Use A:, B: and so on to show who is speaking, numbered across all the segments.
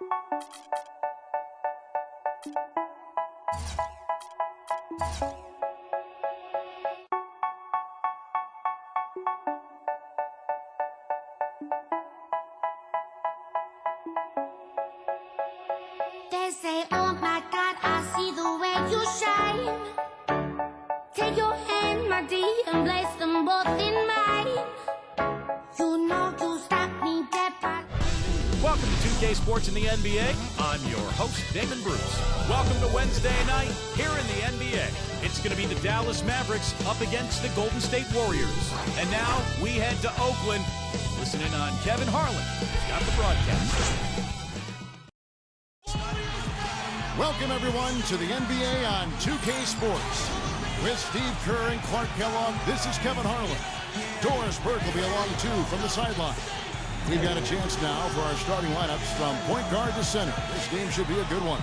A: They say, oh my God, I see the way you shine. Take your hand, my dear, and place them both in mine. You know you stopped me dead by...
B: Welcome to 2K Sports in the NBA. I'm your host, Damon Bruce. Welcome to Wednesday night here in the NBA. It's going to be the Dallas Mavericks up against the Golden State Warriors. And now we head to Oakland. Listen in on Kevin Harlan. He's got the broadcast.
C: Welcome, everyone, to the NBA on 2K Sports. With Steve Kerr and Clark Kellogg, this is Kevin Harlan. Doris Burke will be along, too, from the sideline. We've got a chance now for our starting lineups from point guard to center. This game should be a good one.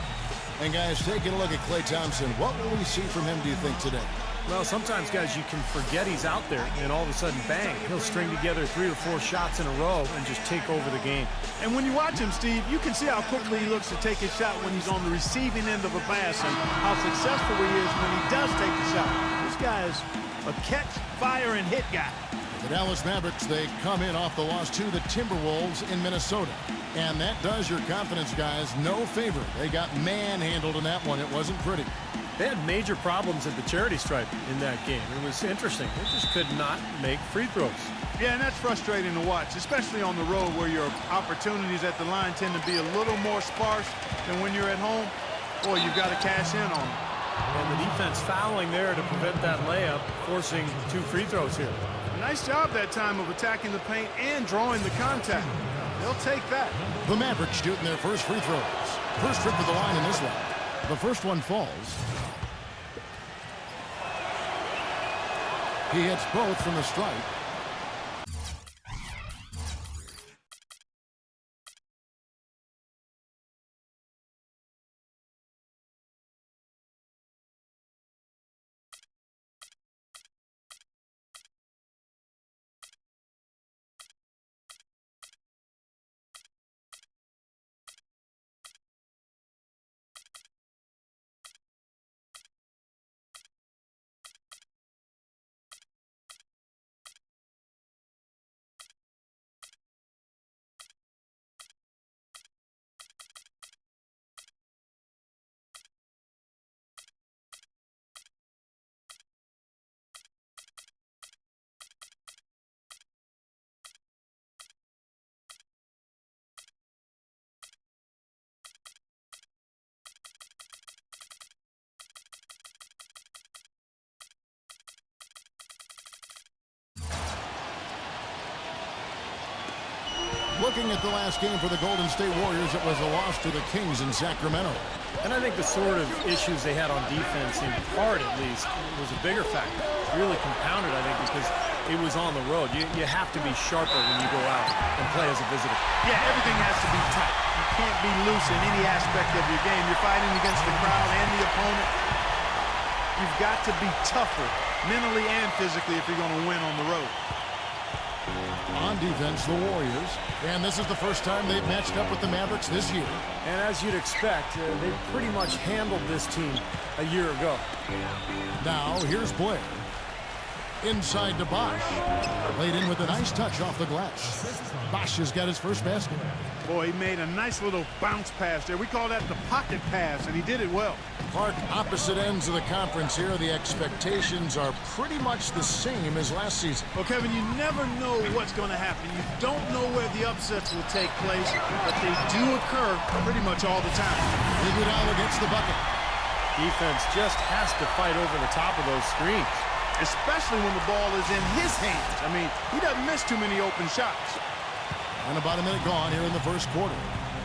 C: And, guys, taking a look at Klay Thompson, what will we see from him, do you think, today?
D: Well, sometimes, guys, you can forget he's out there, and all of a sudden, bang, he'll string together 3 or 4 shots in a row and just take over the game.
E: And when you watch him, Steve, you can see how quickly he looks to take his shot when he's on the receiving end of a pass and how successful he is when he does take the shot. This guy is a catch, fire, and hit guy.
C: The Dallas Mavericks, they come in off the loss to the Timberwolves in Minnesota. And that does your confidence, guys, no favor. They got manhandled in that one. It wasn't pretty.
D: They had major problems at the charity stripe in that game. It was interesting. They just could not make free throws.
E: Yeah, and that's frustrating to watch, especially on the road where your opportunities at the line tend to be a little more sparse than when you're at home. Boy, you've got to cash in on them.
D: And the defense fouling there to prevent that layup, forcing 2 free throws here.
E: Nice job that time of attacking the paint and drawing the contact. They'll take that.
C: The Mavericks shooting their first free throws. First trip to the line in this one. The first one falls. He hits both from the stripe. Looking at the last game for the Golden State Warriors, it was a loss to the Kings in Sacramento.
D: And I think the sort of issues they had on defense, in part at least, was a bigger factor. Really compounded, I think, because it was on the road. You have to be sharper when you go out and play as a visitor.
E: Yeah, everything has to be tight. You can't be loose in any aspect of your game. You're fighting against the crowd and the opponent. You've got to be tougher mentally and physically if you're going to win on the road.
C: On defense, the Warriors. And this is the first time they've matched up with the Mavericks this year.
D: And as you'd expect, they pretty much handled this team a year ago.
C: Now, here's Blair. Inside to Bosch. Laid in with a nice touch off the glass. Bosch has got his first basket.
E: Boy, he made a nice little bounce pass there. We call that the pocket pass, and he did it well.
C: Clark, opposite ends of the conference here. The expectations are pretty much the same as last season.
E: Well, Kevin, you never know what's going to happen. You don't know where the upsets will take place, but they do occur pretty much all the time.
C: Iguodala gets the bucket.
D: Defense just has to fight over the top of those screens.
E: Especially when the ball is in his hands. I mean, he doesn't miss too many open shots.
C: And about a minute gone here in the first quarter.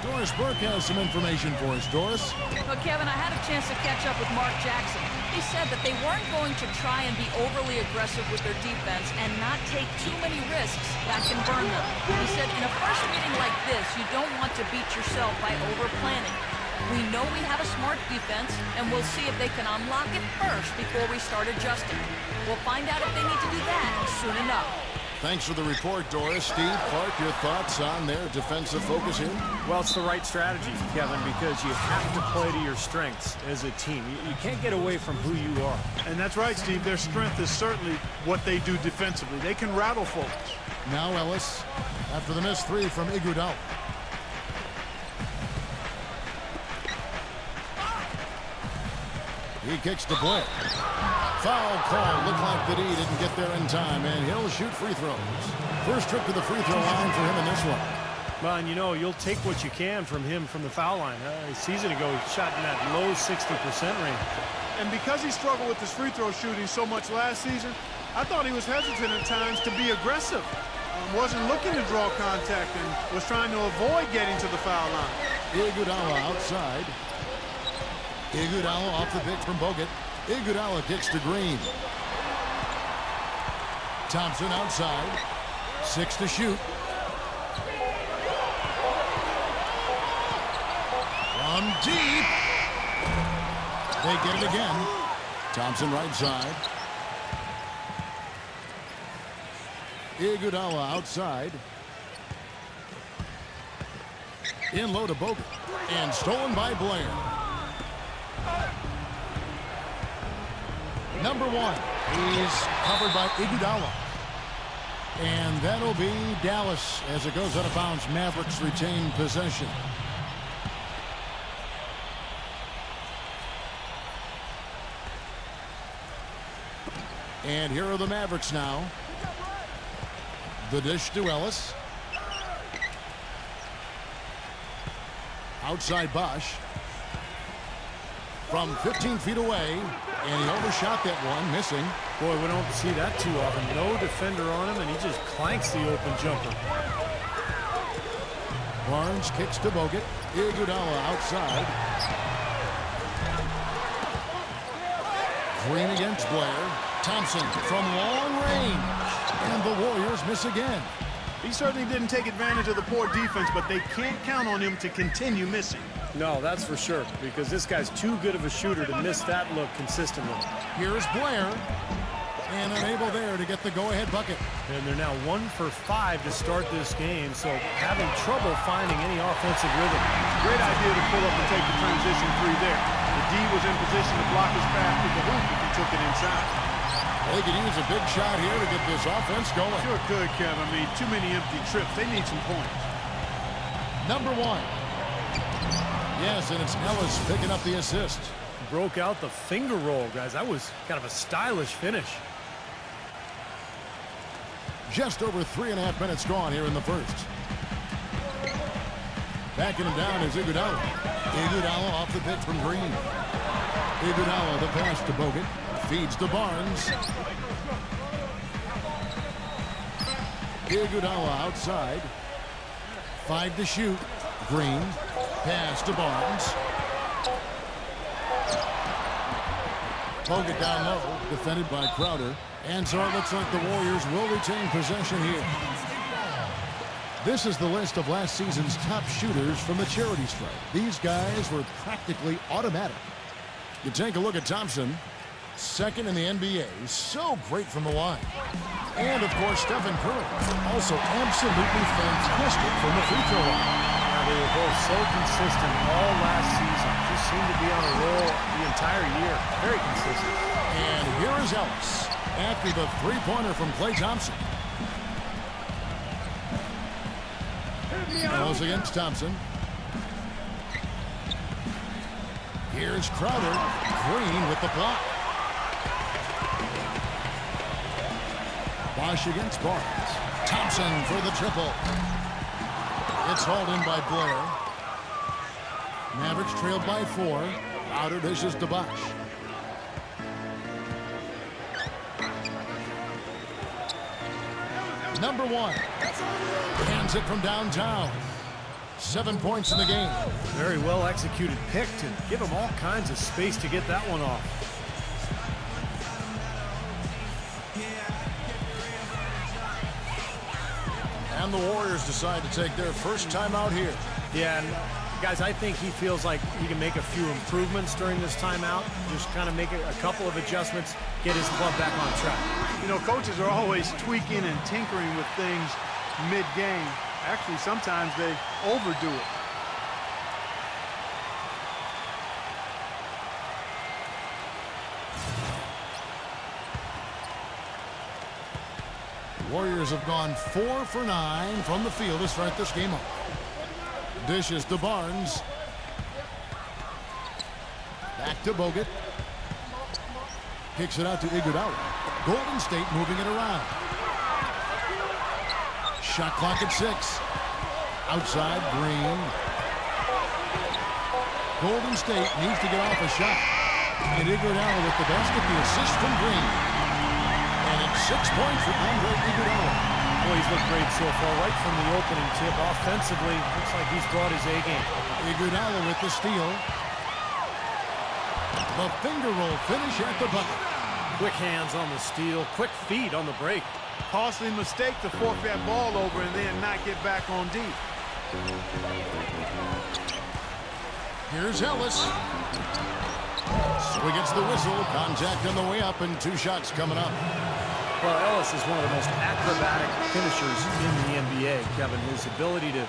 C: Doris Burke has some information for us. Doris?
F: Well, Kevin, I had a chance to catch up with Mark Jackson. He said that they weren't going to try and be overly aggressive with their defense and not take too many risks that can burn them. He said in a first meeting like this, you don't want to beat yourself by over-planning. We know we have a smart defense, and we'll see if they can unlock it first before we start adjusting. We'll find out if they need to do that soon enough.
C: Thanks for the report, Doris. Steve, Clark, your thoughts on their defensive focus here?
D: Well, it's the right strategy, Kevin, because you have to play to your strengths as a team. You can't get away from who you are.
E: And that's right, Steve. Their strength is certainly what they do defensively. They can rattle folks.
C: Now Ellis, after the missed three from Iguodala. He kicks to Blair. Foul call. Looked like that he didn't get there in time, and he'll shoot free throws. First trip to the free throw line for him in this one.
D: Well, and you know, you'll take what you can from him from the foul line. A season ago, he shot in that low 60% range.
E: And because he struggled with his free throw shooting so much last season, I thought he was hesitant at times to be aggressive. Wasn't looking to draw contact and was trying to avoid getting to the foul line.
C: Iguodala outside. Iguodala off the pick from Bogut. Iguodala kicks to Green. Thompson outside. 6 to shoot. From deep. They get it again. Thompson right side. Iguodala outside. In low to Bogut. And stolen by Blair. Number 1. He's covered by Iguodala. And that'll be Dallas as it goes out of bounds. Mavericks retain possession. And here are the Mavericks now. The dish to Ellis. Outside Bosch. From 15 feet away. And he overshot that one, missing.
D: Boy, we don't see that too often. No defender on him, and he just clanks the open jumper.
C: Barnes kicks to Bogut. Iguodala outside. Green against Blair. Thompson from long range. And the Warriors miss again.
E: He certainly didn't take advantage of the poor defense, but they can't count on him to continue missing.
D: No, that's for sure, because this guy's too good of a shooter to miss that look consistently.
C: Here's Blair. And unable there to get the go-ahead bucket.
D: And they're now 1 for 5 to start this game, so having trouble finding any offensive rhythm.
E: Great idea to pull up and take the transition three there. The D was in position to block his path to the hoop if he took it inside.
C: They could use a big shot here to get this offense going.
E: Sure could, Kev. I mean, too many empty trips. They need some points.
C: Number 1. Yes, and it's Ellis picking up the assist.
D: Broke out the finger roll, guys. That was kind of a stylish finish.
C: Just over 3.5 minutes gone here in the first. Backing him down is Iguodala. Iguodala off the pick from Green. Iguodala the pass to Bogut. Feeds to Barnes. Iguodala outside. 5 to shoot. Green. Pass to Barnes. Bogut down low. Defended by Crowder. And so it looks like the Warriors will retain possession here. This is the list of last season's top shooters from the charity stripe. These guys were practically automatic. You take a look at Thompson. Second in the NBA. So great from the line. And, of course, Stephen Curry. Also absolutely fantastic from the free throw line.
D: They were both so consistent all last season. Just seemed to be on a roll the entire year. Very consistent.
C: And here is Ellis after the three-pointer from Klay Thompson. Ellis against Thompson. Here's Crowder. Green with the block. Bosch against Barnes. Thompson for the triple. It's hauled in by Blair. Mavericks trailed by 4. Outer dishes to Bosch. Number 1. Hands it from downtown. 7 points in the game.
D: Very well executed pick to give him all kinds of space to get that one off.
C: And the Warriors decide to take their first time out here.
D: Yeah, and guys, I think he feels like he can make a few improvements during this timeout. Just kind of make a couple of adjustments, get his club back on track.
E: You know, coaches are always tweaking and tinkering with things mid-game. Actually, sometimes they overdo it.
C: Warriors have gone 4 for 9 from the field to start this game off. Dishes to Barnes. Back to Bogut. Kicks it out to Iguodala. Golden State moving it around. Shot clock at 6. Outside, Green. Golden State needs to get off a shot. And Iguodala with the basket, the assist from Green. And it's 6 points for Andre Iguodala.
D: Boy, he's looked great so far, right from the opening tip. Offensively, looks like he's brought his A game.
C: Iguodala with the steal. The finger roll finish at the bucket.
D: Quick hands on the steal, quick feet on the break.
E: Costly mistake to fork that ball over and then not get back on D.
C: Here's Ellis. So he gets the whistle. Contact on the way up and 2 shots coming up.
D: Well, Ellis is one of the most acrobatic finishers in the NBA, Kevin. His ability to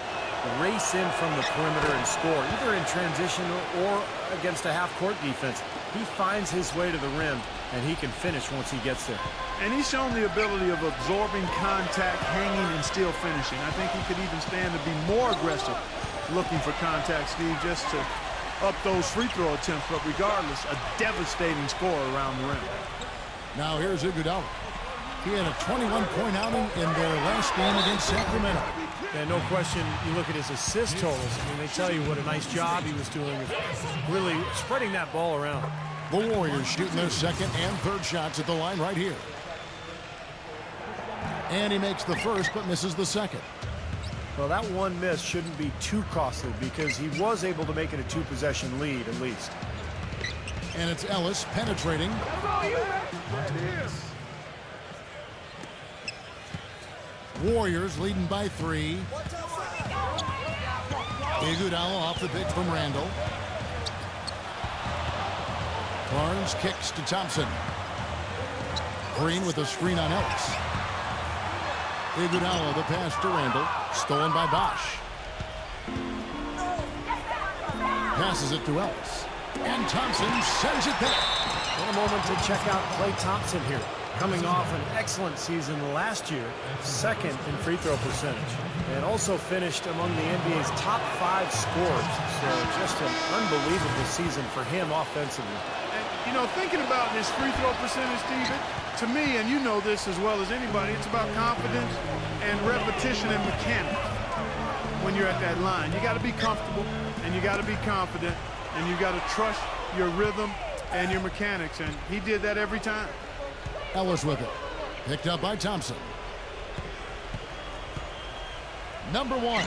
D: race in from the perimeter and score, either in transition or against a half-court defense. He finds his way to the rim, and he can finish once he gets there.
E: And he's shown the ability of absorbing contact, hanging, and still finishing. I think he could even stand to be more aggressive looking for contact, Steve, just to up those free throw attempts. But regardless, a devastating score around the rim.
C: Now here's Iguodala. He had a 21-point outing in their last game against Sacramento.
D: And no question, you look at his assist totals. I mean, they tell you what a nice job he was doing of really spreading that ball around.
C: The Warriors shooting their second and third shots at the line right here. And he makes the first but misses the second.
D: Well, that one miss shouldn't be too costly because he was able to make it a 2-possession lead at least.
C: And it's Ellis penetrating. Warriors leading by 3. Iguodala off the pick from Randall. Barnes kicks to Thompson. Green with a screen on Ellis. Iguodala the pass to Randall. Stolen by Bosch. Passes it to Ellis. And Thompson sends it back.
D: In a moment to check out Klay Thompson here. Coming off an excellent season last year, second in free throw percentage, and also finished among the NBA's top 5 scorers. So just an unbelievable season for him offensively.
E: And, you know, thinking about his free throw percentage, Steve, to me, and you know this as well as anybody, it's about confidence and repetition and mechanics. When you're at that line, you got to be comfortable and you got to be confident and you got to trust your rhythm and your mechanics, and he did that every time.
C: Ellis with it. Picked up by Thompson. Number 1.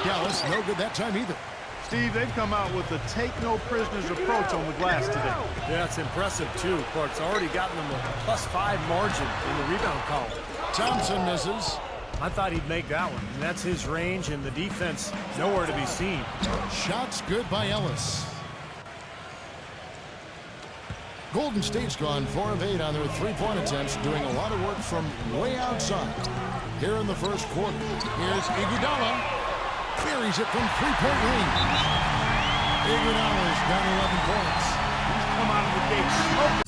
C: Dallas, no good that time either.
E: Steve, they've come out with a take-no-prisoners approach on the glass today.
D: Yeah, it's impressive, too. Clark's already gotten them a +5 margin in the rebound column.
C: Thompson misses.
D: I thought he'd make that one. And that's his range, and the defense nowhere to be seen.
C: Shots good by Ellis. Golden State's gone 4 of 8 on their 3-point attempts, doing a lot of work from way outside. Here in the first quarter, here's Iguodala. Buries it from 3-point range. Iguodala's got 11 points.
E: He's come out of the gate smoking.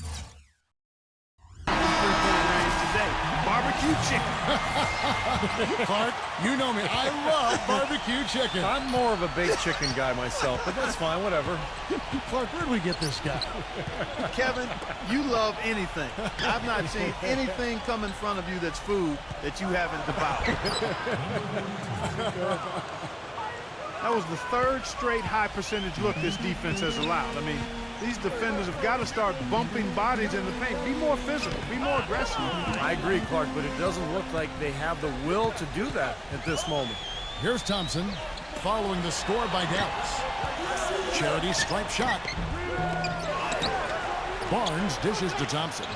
E: 3-point range today. Barbecue chicken.
C: Clark, you know me. I love barbecue chicken.
D: I'm more of a baked chicken guy myself, but that's fine, whatever.
C: Clark, where'd we get this guy?
E: Kevin, you love anything. I've not seen anything come in front of you that's food that you haven't devoured. That was the 3rd straight high percentage look this defense has allowed. I mean, these defenders have got to start bumping bodies in the paint. Be more physical. Be more aggressive.
D: I agree, Clark, but it doesn't look like they have the will to do that at this moment.
C: Here's Thompson following the score by Dallas. Charity stripe shot. Barnes dishes to Thompson.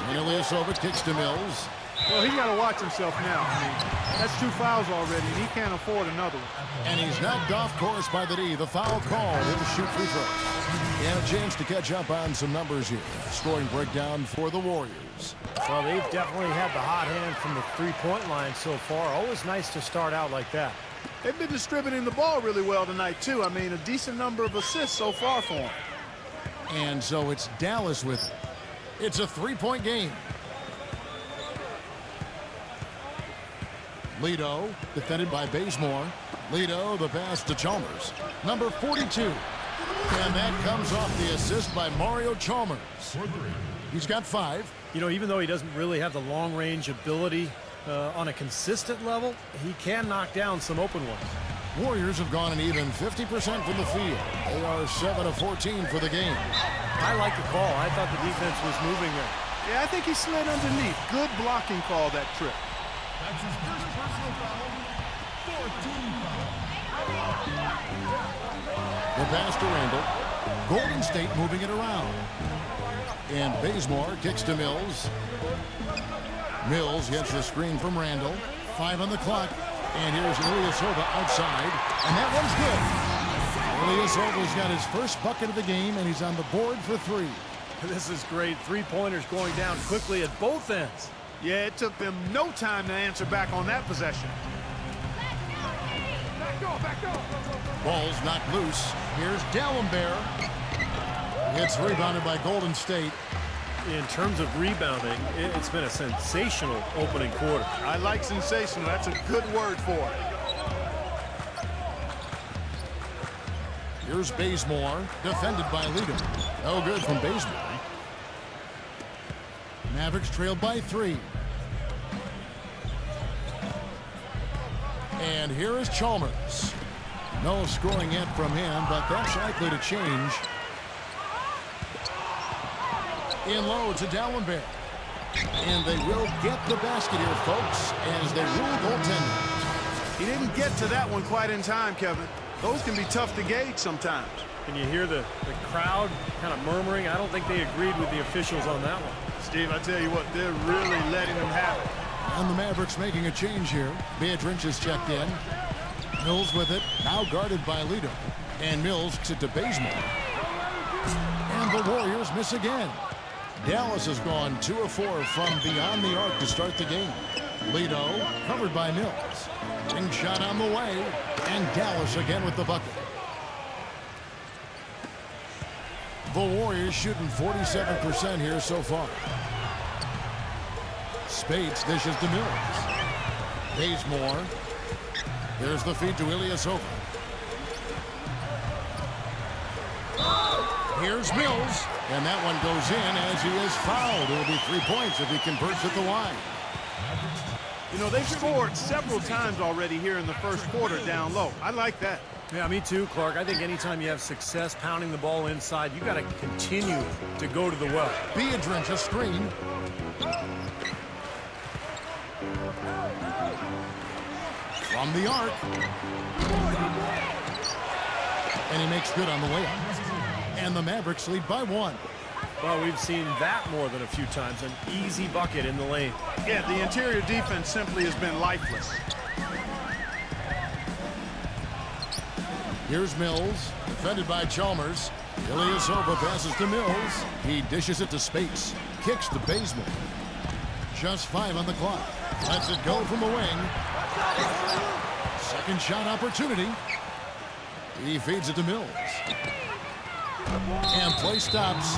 C: Ilyasova kicks to Mills.
E: Well, he's got to watch himself now. I mean, that's 2 fouls already, and he can't afford another one.
C: And he's knocked off course by the D. The foul call. He'll shoot free throw. And a chance to catch up on some numbers here. Scoring breakdown for the Warriors.
D: Well, they've definitely had the hot hand from the three-point line so far. Always nice to start out like that.
E: They've been distributing the ball really well tonight, too. I mean, a decent number of assists so far for them.
C: And so it's Dallas with it. It's a three-point game. Lido, defended by Bazemore. Lido, the pass to Chalmers. Number 42. And that comes off the assist by Mario Chalmers. He's got 5.
D: You know, even though he doesn't really have the long-range ability on a consistent level, he can knock down some open ones.
C: Warriors have gone an even 50% from the field. They are 7 of 14 for the game.
D: I like the call. I thought the defense was moving there.
E: Yeah, I think he slid underneath. Good blocking call that trip.
G: That's his first personal foul. 14 foul.
C: The pass to Randall. Golden State moving it around. And Bazemore kicks to Mills. Mills gets the screen from Randall. 5 on the clock. And here's Ilyasova outside. And that one's good. Ilyasova's got his first bucket of the game, and he's on the board for 3.
D: This is great. Three-pointers going down quickly at both ends.
E: Yeah, it took them no time to answer back on that possession.
C: Ball's knocked loose. Here's D'Alembert. It's rebounded by Golden State.
D: In terms of rebounding, it's been a sensational opening quarter.
E: I like sensational. That's a good word for it.
C: Here's Bazemore, defended by Lido. No good from Bazemore. Mavericks trailed by 3. And here is Chalmers. No scoring yet from him, but that's likely to change. In low to D'Alembert. And they will get the basket here, folks, as they rule goaltending.
E: He didn't get to that one quite in time, Kevin. Those can be tough to gauge sometimes.
D: Can you hear the crowd kind of murmuring? I don't think they agreed with the officials on that one.
E: Steve, I tell you what, they're really letting them have it.
C: And the Mavericks making a change here. Beatrice is checked in. Mills with it, now guarded by Lido. And Mills kicks it to Bazemore. And the Warriors miss again. Dallas has gone 2 of 4 from beyond the arc to start the game. Lido covered by Mills. Ring shot on the way. And Dallas again with the bucket. The Warriors shooting 47% here so far. Speights dishes to Mills. Bazemore. There's the feed to Ilyasova. Here's Mills. And that one goes in as he is fouled. It'll be 3 points if he converts at the line.
E: You know, they've scored several times already here in the first quarter down low. I like that.
D: Yeah, me too, Clark. I think anytime you have success pounding the ball inside, you got to continue to go to the well.
C: Beatrice a screen. From the arc. And he makes good on the way up. And the Mavericks lead by 1.
D: Well, we've seen that more than a few times. An easy bucket in the lane.
E: Yeah, the interior defense simply has been lifeless.
C: Here's Mills, defended by Chalmers. Ilyasova passes to Mills. He dishes it to Speights. Kicks to Bazemore. Just 5 on the clock. Lets it go from the wing. Second shot opportunity. He feeds it to Mills. And play stops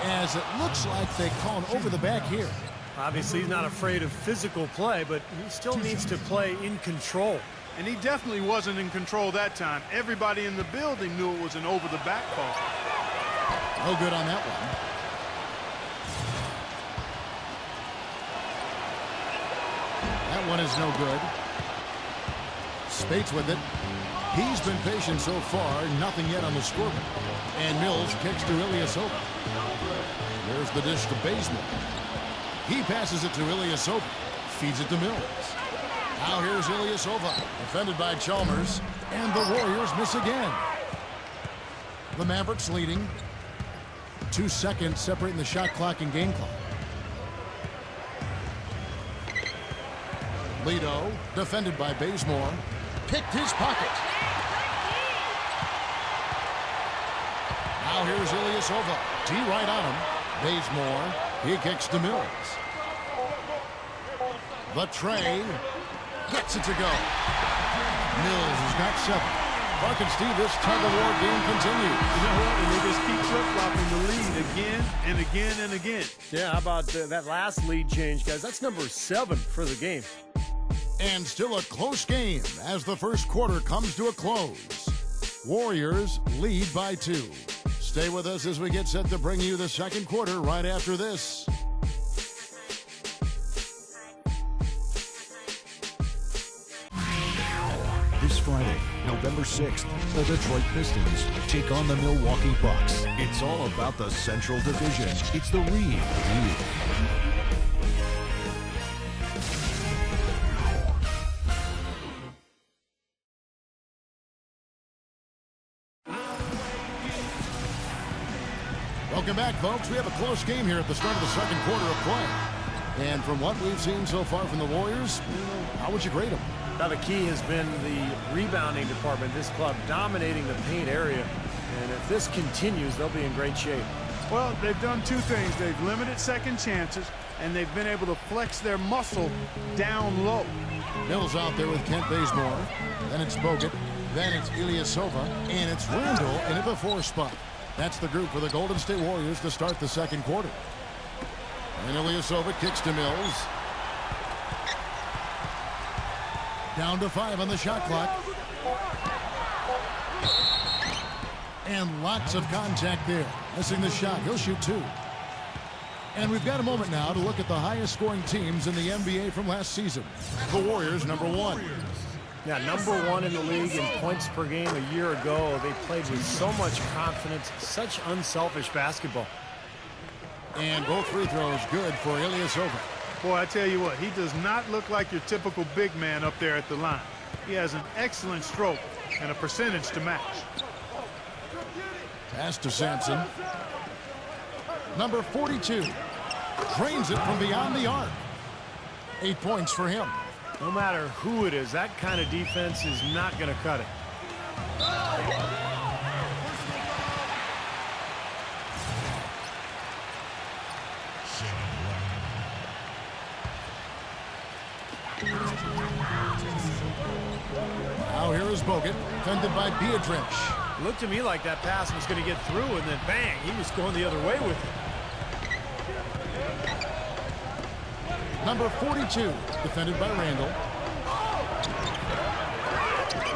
C: as it looks like they call an over the back here.
D: Obviously, he's not afraid of physical play, but he still needs to play in control.
E: And he definitely wasn't in control that time. Everybody in the building knew it was an over-the-back call.
C: No good on that one. That one is no good. Speights with it. He's been patient so far. Nothing yet on the scoreboard. And Mills kicks to Ilyasova. There's the dish to Bazemore. He passes it to Ilyasova. Feeds it to Mills. Now here's Ilyasova, defended by Chalmers, and the Warriors miss again. The Mavericks leading. 2 seconds separating the shot clock and game clock. Lido, defended by Bazemore, picked his pocket. Now here's Ilyasova. D right on him. Bazemore, he kicks to Mills. The tray gets it to go. Mills has got 7. Clark and Steve, this tug-of-war game continues.
E: You know what? And they just keep flip-flopping the lead again and again and again.
D: Yeah, how about that last lead change, guys? That's number 7 for the game.
C: And still a close game as the first quarter comes to a close. Warriors lead by 2. Stay with us as we get set to bring you the second quarter right after this.
H: This Friday, November 6th, the Detroit Pistons take on the Milwaukee Bucks. It's all about the Central Division. It's the real deal.
C: Welcome back, folks. We have a close game here at the start of the second quarter of play. And from what we've seen so far from the Warriors, how would you grade them?
D: Now, the key has been the rebounding department. This club dominating the paint area. And if this continues, they'll be in great shape.
E: Well, they've done 2 things. They've limited second chances, and they've been able to flex their muscle down low.
C: Mills out there with Kent Bazemore. Then it's Bogut. Then it's Ilyasova. And it's Randall into the 4 spot. That's the group for the Golden State Warriors to start the second quarter. And Ilyasova kicks to Mills. Down to 5 on the shot clock. And lots of contact there. Missing the shot. He'll shoot 2. And we've got a moment now to look at the highest scoring teams in the NBA from last season. The Warriors, number 1.
D: Yeah, number 1 in the league in points per game a year ago. They played with so much confidence, such unselfish basketball.
C: And both free throws good for Ilyasova.
E: Boy, I tell you what, he does not look like your typical big man up there at the line. He has an excellent stroke and a percentage to match.
C: Pass to Sampson. Number 42. Drains it from beyond the arc. 8 points for him.
D: No matter who it is, that kind of defense is not going to cut it.
C: Now here is Bogut, defended by Beatrice.
D: Looked to me like that pass was going to get through, and then bang, he was going the other way with it.
C: Number 42, defended by Randall.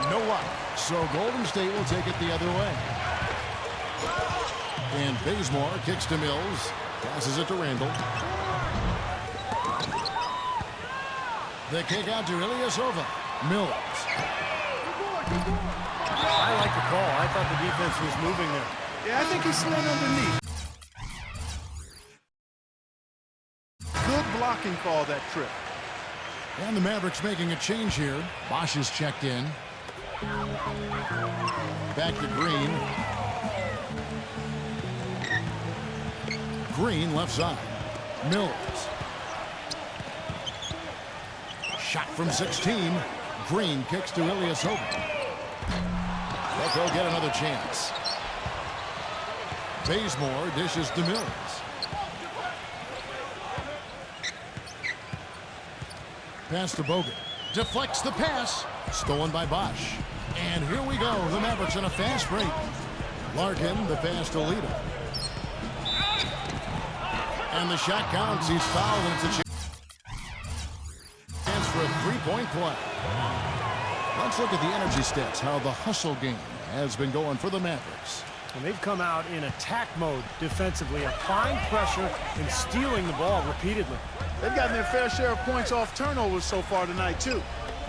C: No luck. So Golden State will take it the other way. And Bazemore kicks to Mills. Passes it to Randall. The kick out to Ilyasova. Mills.
D: I like the call. I thought the defense was moving there.
E: Yeah, I think he slid underneath. Good blocking call that trip.
C: And the Mavericks making a change here. Bosch is checked in. Back to Green. Green left side. Mills. Shot from 16. Green kicks to Ilyasova. But they'll get another chance. Bazemore dishes to Mills. Pass to Bogut. Deflects the pass. Stolen by Bosch. And here we go. The Mavericks on a fast break. Larkin, the pass to Lido. And the shot counts. He's fouled, and it's a chance for a three-point play. Let's look at the energy stats, how the hustle game has been going for the Mavericks.
D: And they've come out in attack mode defensively, applying pressure and stealing the ball repeatedly.
E: They've gotten their fair share of points off turnovers so far tonight, too.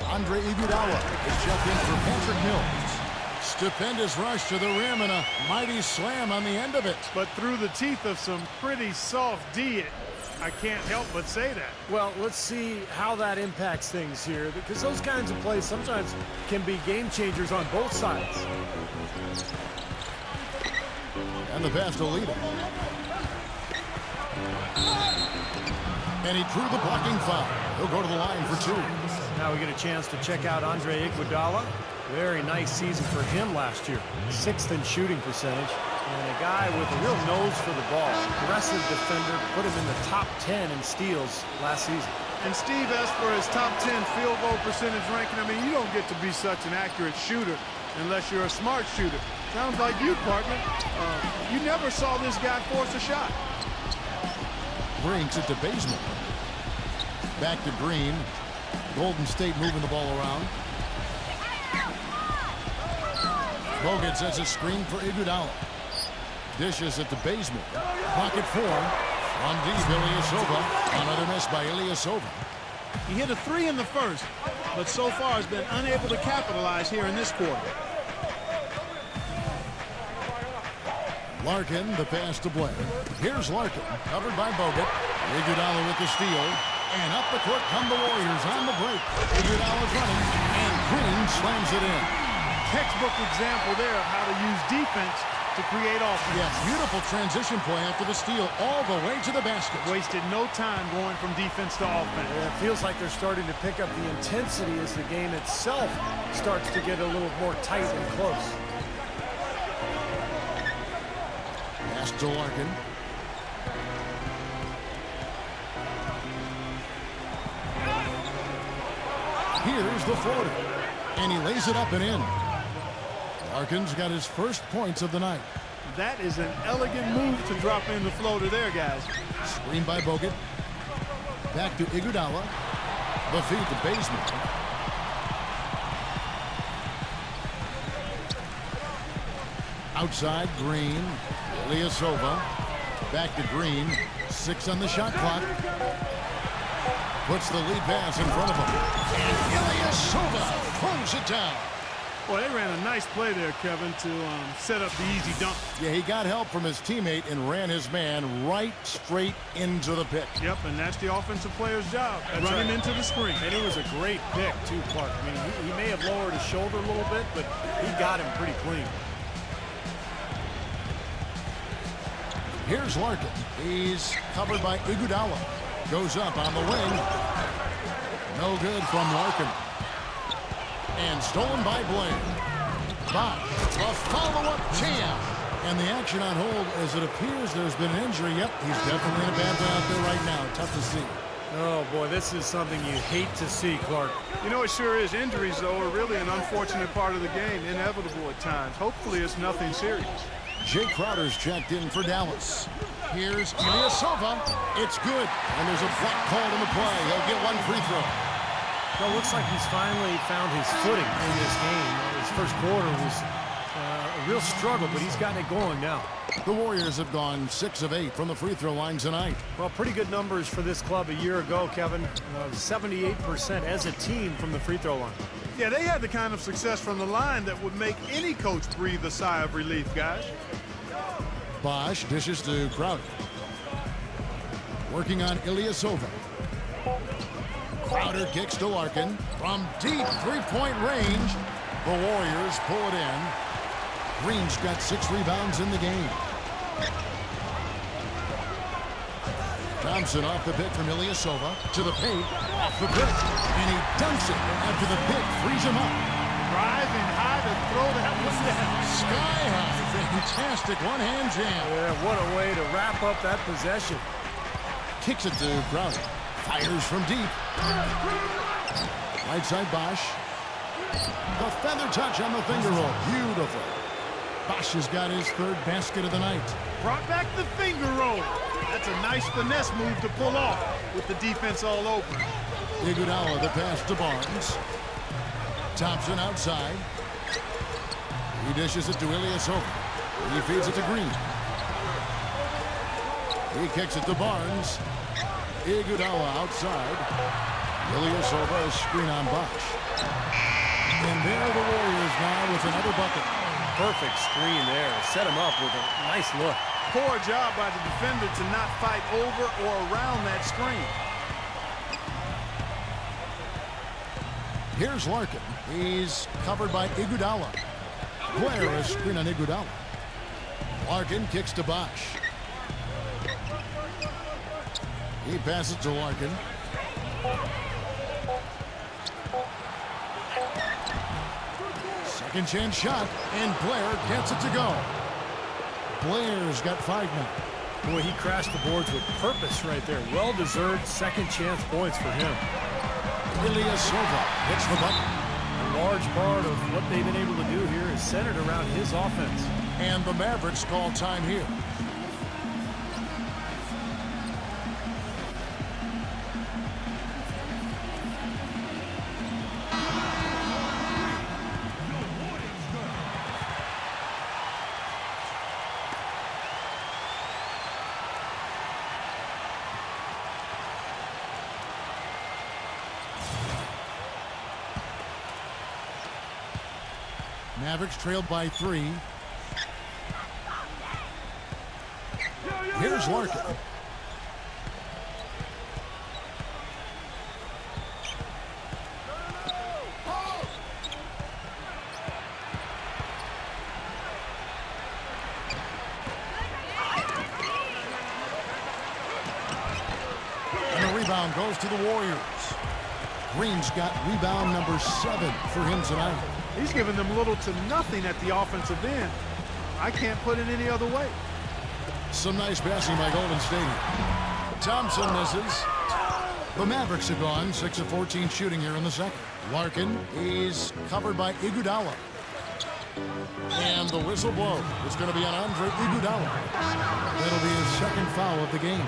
C: Andre Iguodala is checked in for Patrick Mills. Stupendous rush to the rim and a mighty slam on the end of it.
E: But through the teeth of some pretty soft D, I can't help but say that.
D: Well, let's see how that impacts things here, because those kinds of plays sometimes can be game changers on both sides.
C: And the pass to Lido. And he drew the blocking foul. He'll go to the line for 2.
D: Now we get a chance to check out Andre Iguodala. Very nice season for him last year. 6th in shooting percentage. And a guy with a real nose for the ball. Aggressive defender. Put him in the top 10 in steals last season.
E: And Steve, as for his top 10 field goal percentage ranking, I mean, you don't get to be such an accurate shooter unless you're a smart shooter. Sounds like you, partner. You never saw this guy force a shot.
C: Brings it to Bazemore. Back to Green. Golden State moving the ball around. Bogut sets a screen for Iguodala. Dishes it to Bazemore. Pocket 4. From deep, Ilyasova. Another miss by Ilyasova.
E: He hit a 3 in the first, but so far has been unable to capitalize here in this quarter.
C: Larkin, the pass to Blair. Here's Larkin, covered by Bogut. Iguodala with the steal. And up the court come the Warriors on the break. Iguodala's running, and Green slams it in.
E: Textbook example there of how to use defense to create offense.
C: Yes, beautiful transition play after the steal all the way to the basket.
E: Wasted no time going from defense to offense.
D: Yeah, it feels like they're starting to pick up the intensity as the game itself starts to get a little more tight and close.
C: Pass to Larkin. Here's the floater. And he lays it up and in. Larkin's got his first points of the night.
E: That is an elegant move to drop in the floater there, guys.
C: Screen by Bogut. Back to Iguodala. The feed to Bazemore. Outside, Green. Ilyasova. Back to Green. 6 on the shot clock. Puts the lead pass in front of him. And Ilyasova throws it down.
E: Well, they ran a nice play there, Kevin, to set up the easy dunk.
C: Yeah, he got help from his teammate and ran his man right straight into the pick.
E: Yep, and that's the offensive player's job.
D: That's
E: running
D: right.
E: into the screen.
D: And it was a great pick, too, Clark. I mean, he may have lowered his shoulder a little bit, but he got him pretty clean.
C: Here's Larkin. He's covered by Iguodala. Goes up on the wing. No good from Larkin. And stolen by Blair. Bosch, a follow-up jam. And the action on hold as it appears there's been an injury. Yep, he's definitely in a bad way out there right now. Tough to see.
D: Oh, boy, this is something you hate to see, Clark.
E: You know, it sure is. Injuries, though, are really an unfortunate part of the game. Inevitable at times. Hopefully it's nothing serious.
C: Jay Crowder's checked in for Dallas. Here's Ilyasova. It's good. And there's a block called in the play. He'll get one free throw.
D: Well, it looks like he's finally found his footing in this game. His first quarter was a real struggle, but he's gotten it going now.
C: The Warriors have gone 6 of 8 from the free throw line tonight.
D: Well, pretty good numbers for this club a year ago, Kevin. 78% as a team from the free throw line.
E: Yeah, they had the kind of success from the line that would make any coach breathe a sigh of relief, guys.
C: Bosch dishes to Crowder. Working on Ilyasova. Crowder kicks to Larkin. From deep three-point range, the Warriors pull it in. Green's got 6 rebounds in the game. Thompson off the pick from Ilyasova to the paint. Off the pick. And he dunks it after the pick frees him up.
E: Driving high to throw that one down.
C: Sky high. Fantastic one-hand jam.
D: Yeah, what a way to wrap up that possession.
C: Kicks it to Crowder. Fires from deep. Right side Bosch. The feather touch on the finger roll. Beautiful. Bosch has got his 3rd basket of the night.
E: Brought back the finger roll. That's a nice finesse move to pull off with the defense all over.
C: Iguodala the pass to Barnes. Thompson outside. He dishes it to Ilyasova. He feeds it to Green. He kicks it to Barnes. Iguodala outside. Ilyasova a screen on Bosch. And there are the Warriors now with another bucket.
D: Perfect screen there. Set him up with a nice look.
E: Poor job by the defender to not fight over or around that screen.
C: Here's Larkin. He's covered by Iguodala. Blair a screen on Iguodala. Larkin kicks to Bosch. He passes to Larkin. Second chance shot, and Blair gets it to go. Blair's got 5 now.
D: Boy, he crashed the boards with purpose right there. Well-deserved second chance points for him.
C: Ilyasova hits the button.
D: A large part of what they've been able to do here is centered around his offense.
C: And the Mavericks call time here. Mavericks trailed by 3. Here's Larkin. And the rebound goes to the Warriors. Green's got rebound number 7 for him tonight.
E: He's giving them little to nothing at the offensive end. I can't put it any other way.
C: Some nice passing by Golden State here. Thompson misses. The Mavericks have gone 6 of 14 shooting here in the second. Larkin is covered by Iguodala. And the whistle blows. It's going to be on Andre Iguodala. That'll be his second foul of the game.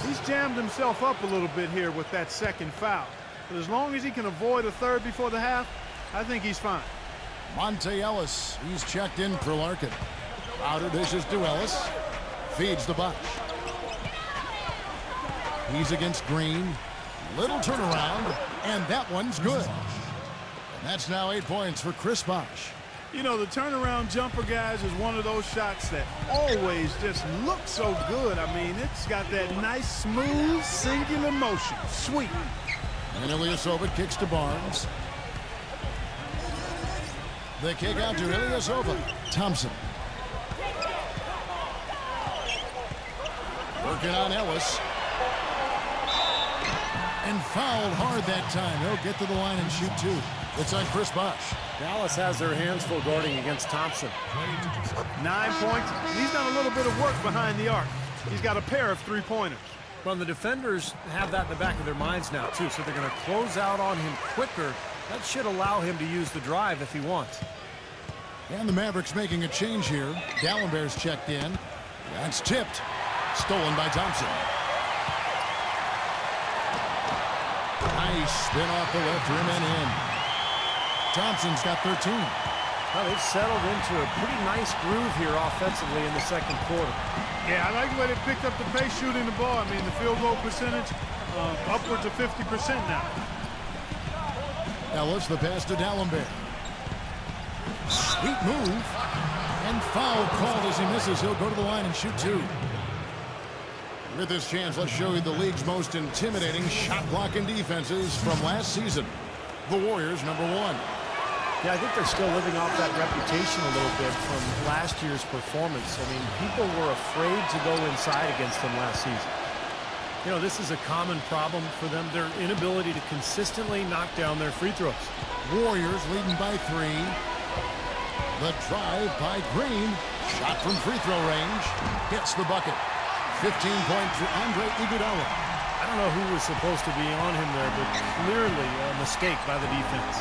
E: He's jammed himself up a little bit here with that second foul. But as long as he can avoid a third before the half, I think he's fine.
C: Monte Ellis, he's checked in for Larkin. Outer dishes to Ellis. Feeds the Bosch. He's against Green. Little turnaround, and that one's good. And that's now 8 points for Chris Bosch.
E: You know, the turnaround jumper, guys, is one of those shots that always just looks so good. I mean, it's got that nice, smooth, singular motion. Sweet.
C: And Ilyasova kicks to Barnes. The kick out to Ilyasova. Thompson. Working on Ellis. And fouled hard that time. He'll get to the line and shoot 2. It's on Chris Bosch.
D: Dallas has their hands full guarding against Thompson.
E: 9 points. He's done a little bit of work behind the arc. He's got a pair of 3-pointers.
D: Well, the defenders have that in the back of their minds now, too, so they're going to close out on him quicker. That should allow him to use the drive if he wants.
C: And the Mavericks making a change here. Dallenberg's checked in. That's tipped. Stolen by Thompson. Nice spin off the left rim and in. Thompson's got 13.
D: Well, they've settled into a pretty nice groove here offensively in the second quarter.
E: Yeah, I like the way they picked up the pace shooting the ball. I mean, the field goal percentage upwards of 50% now.
C: Ellis, the pass to Dallenberg. Sweet move. And foul called as he misses. He'll go to the line and shoot 2. With this chance, let's show you the league's most intimidating shot blocking defenses from last season. The Warriors, number 1.
D: Yeah, I think they're still living off that reputation a little bit from last year's performance. I mean, people were afraid to go inside against them last season. You know, this is a common problem for them, their inability to consistently knock down their free throws.
C: Warriors leading by 3. The drive by Green. Shot from free throw range. Hits the bucket. 15 points for Andre Iguodala.
D: I don't know who was supposed to be on him there, but clearly a mistake by the defense.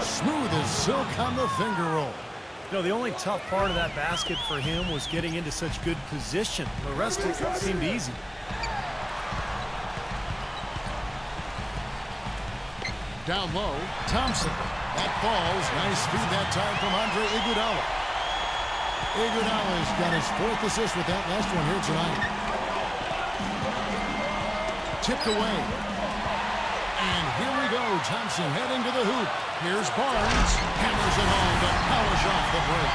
C: Smooth as silk on the finger roll.
D: You know, the only tough part of that basket for him was getting into such good position. The rest of it seemed easy.
C: Down low, Thompson. That falls. Nice speed that time from Andre Iguodala. Iguodala's got his 4th assist with that last one here tonight. Tipped away. And here we go. Thompson heading to the hoop. Here's Barnes. Hammers it home to polish off the break.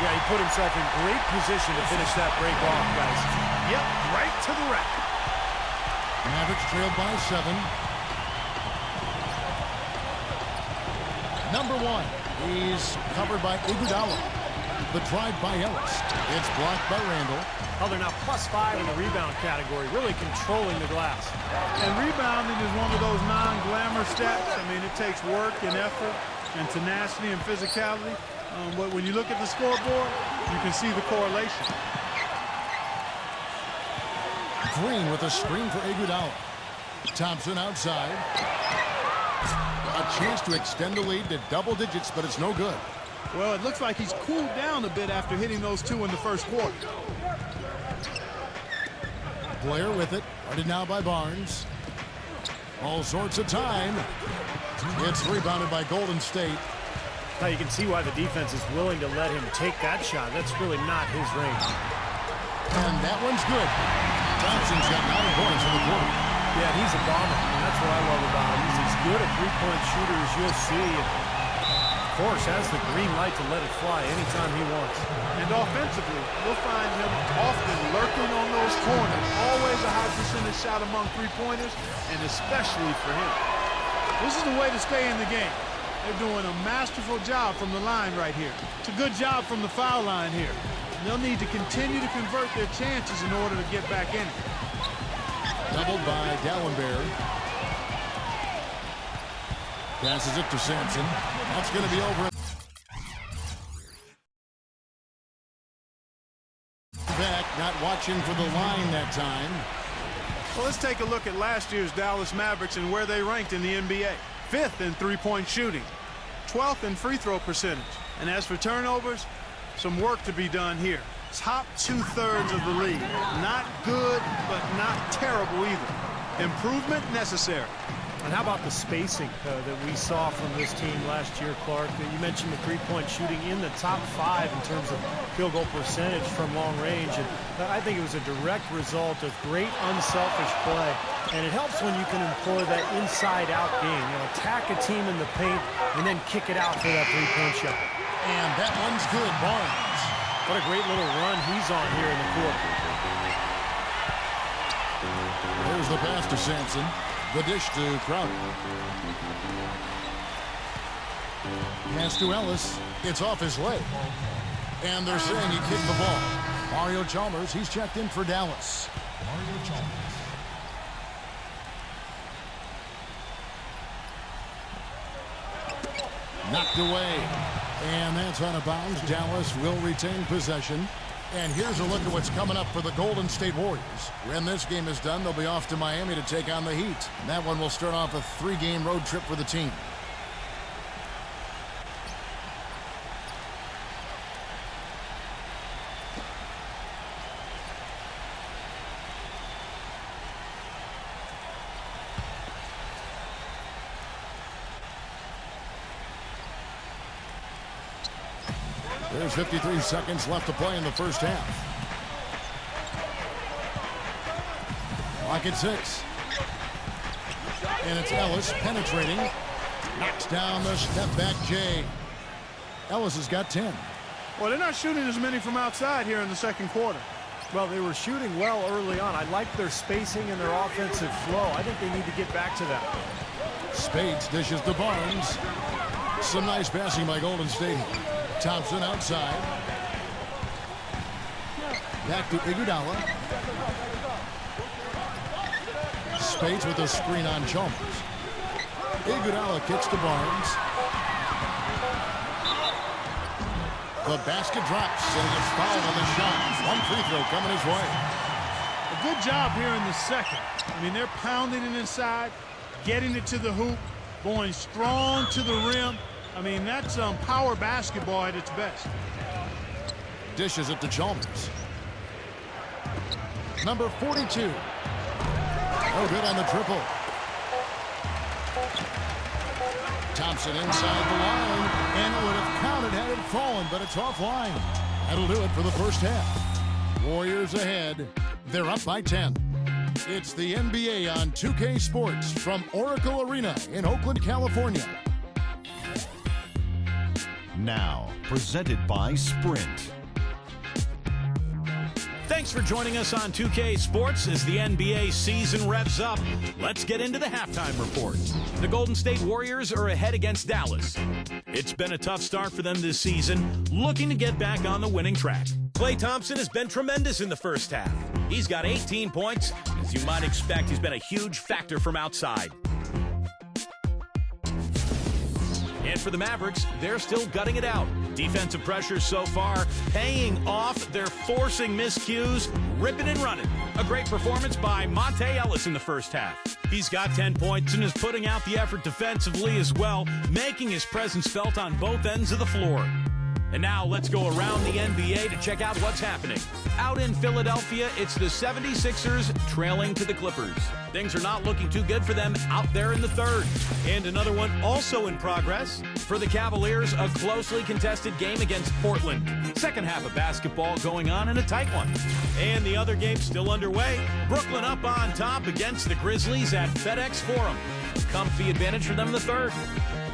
D: Yeah, he put himself in great position to finish that break off, guys.
E: Yep, right to the rack.
C: Mavericks trailed by 7. Number 1. He's covered by Iguodala. The drive by Ellis. It's blocked by Randall.
D: Oh, they're now +5 in the rebound category, really controlling the glass.
E: And rebounding is one of those non-glamour stats. I mean, it takes work and effort and tenacity and physicality. But when you look at the scoreboard, you can see the correlation.
C: Green with a screen for Iguodala. Thompson outside. A chance to extend the lead to double digits, but it's no good.
E: Well, it looks like he's cooled down a bit after hitting those two in the first quarter.
C: Blair with it. Guarded now by Barnes. All sorts of time. It's rebounded by Golden State.
D: Now you can see why the defense is willing to let him take that shot. That's really not his range.
C: And that one's good. Thompson's got 9 points in the quarter.
D: Yeah, he's a bomber, and that's what I love about him. He's as good a three-point shooter as you'll see. And of course, has the green light to let it fly anytime he wants.
E: And offensively, you'll find him often lurking on those corners. Always a high percentage shot among three-pointers, and especially for him. This is the way to stay in the game. They're doing a masterful job from the line right here. It's a good job from the foul line here. They'll need to continue to convert their chances in order to get back in it.
C: Doubled by Dallenberg. Passes it to Sampson. That's going to be over. Back, not watching for the line that time.
E: Well, let's take a look at last year's Dallas Mavericks and where they ranked in the NBA. 5th in three-point shooting, 12th in free throw percentage. And as for turnovers, some work to be done here. Top 2/3 of the league. Not good, but not terrible either. Improvement necessary.
D: And how about the spacing that we saw from this team last year, Clark? You mentioned the three-point shooting in the top 5 in terms of field goal percentage from long range. And I think it was a direct result of great unselfish play. And it helps when you can employ that inside-out game. You know, attack a team in the paint and then kick it out for that three-point shot.
C: And that one's good. Barnes.
D: What a great little run he's on here in the court.
C: There's the pass to Sampson. The dish to Crowder. Pass to Ellis. It's off his leg. And they're saying he kicked the ball. Mario Chalmers, he's checked in for Dallas.
G: Mario Chalmers.
C: Knocked away. And that's out of bounds. Dallas will retain possession. And here's a look at what's coming up for the Golden State Warriors. When this game is done, they'll be off to Miami to take on the Heat. And that one will start off a 3-game road trip for the team. There's 53 seconds left to play in the first half. Clock at 6. And it's Ellis penetrating. Knocks down the step-back J. Ellis has got 10.
E: Well, they're not shooting as many from outside here in the second quarter.
D: Well, they were shooting well early on. I like their spacing and their offensive flow. I think they need to get back to that.
C: Spades dishes to Barnes. Some nice passing by Golden State. Thompson outside. Back to Iguodala. Spades with a screen on Chalmers. Iguodala kicks to Barnes. The basket drops, and he gets fouled on the shot. One free throw coming his way.
E: A good job here in the second. I mean, they're pounding it inside, getting it to the hoop, going strong to the rim. I mean, that's power basketball at its best.
C: Dishes it to Chalmers. Number 42. No good on the triple. Thompson inside the line, and it would have counted had it fallen, but it's offline. That'll do it for the first half. Warriors ahead. They're up by 10. It's the NBA on 2K Sports from Oracle Arena in Oakland, California.
H: Now, presented by Sprint.
B: Thanks for joining us on 2K Sports as the NBA season revs up. Let's get into the halftime report. The Golden State Warriors are ahead against Dallas. It's been a tough start for them this season, looking to get back on the winning track.
I: Klay Thompson has been tremendous in the first half.
B: He's got 18 points. As you might expect, he's been a huge factor from outside. And for the Mavericks, they're still gutting it out. Defensive pressure so far paying off. They're forcing miscues, ripping and running. A great performance by Monte Ellis in the first half. He's got 10 points and is putting out the effort defensively as well, making his presence felt on both ends of the floor. And now let's go around the NBA to check out what's happening. Out in Philadelphia, it's the 76ers trailing to the Clippers. Things are not looking too good for them out there in the third. And another one also in progress. For the Cavaliers, a closely contested game against Portland. Second half of basketball going on in a tight one. And the other game still underway. Brooklyn up on top against the Grizzlies at FedEx Forum. Comfy advantage for them in the third.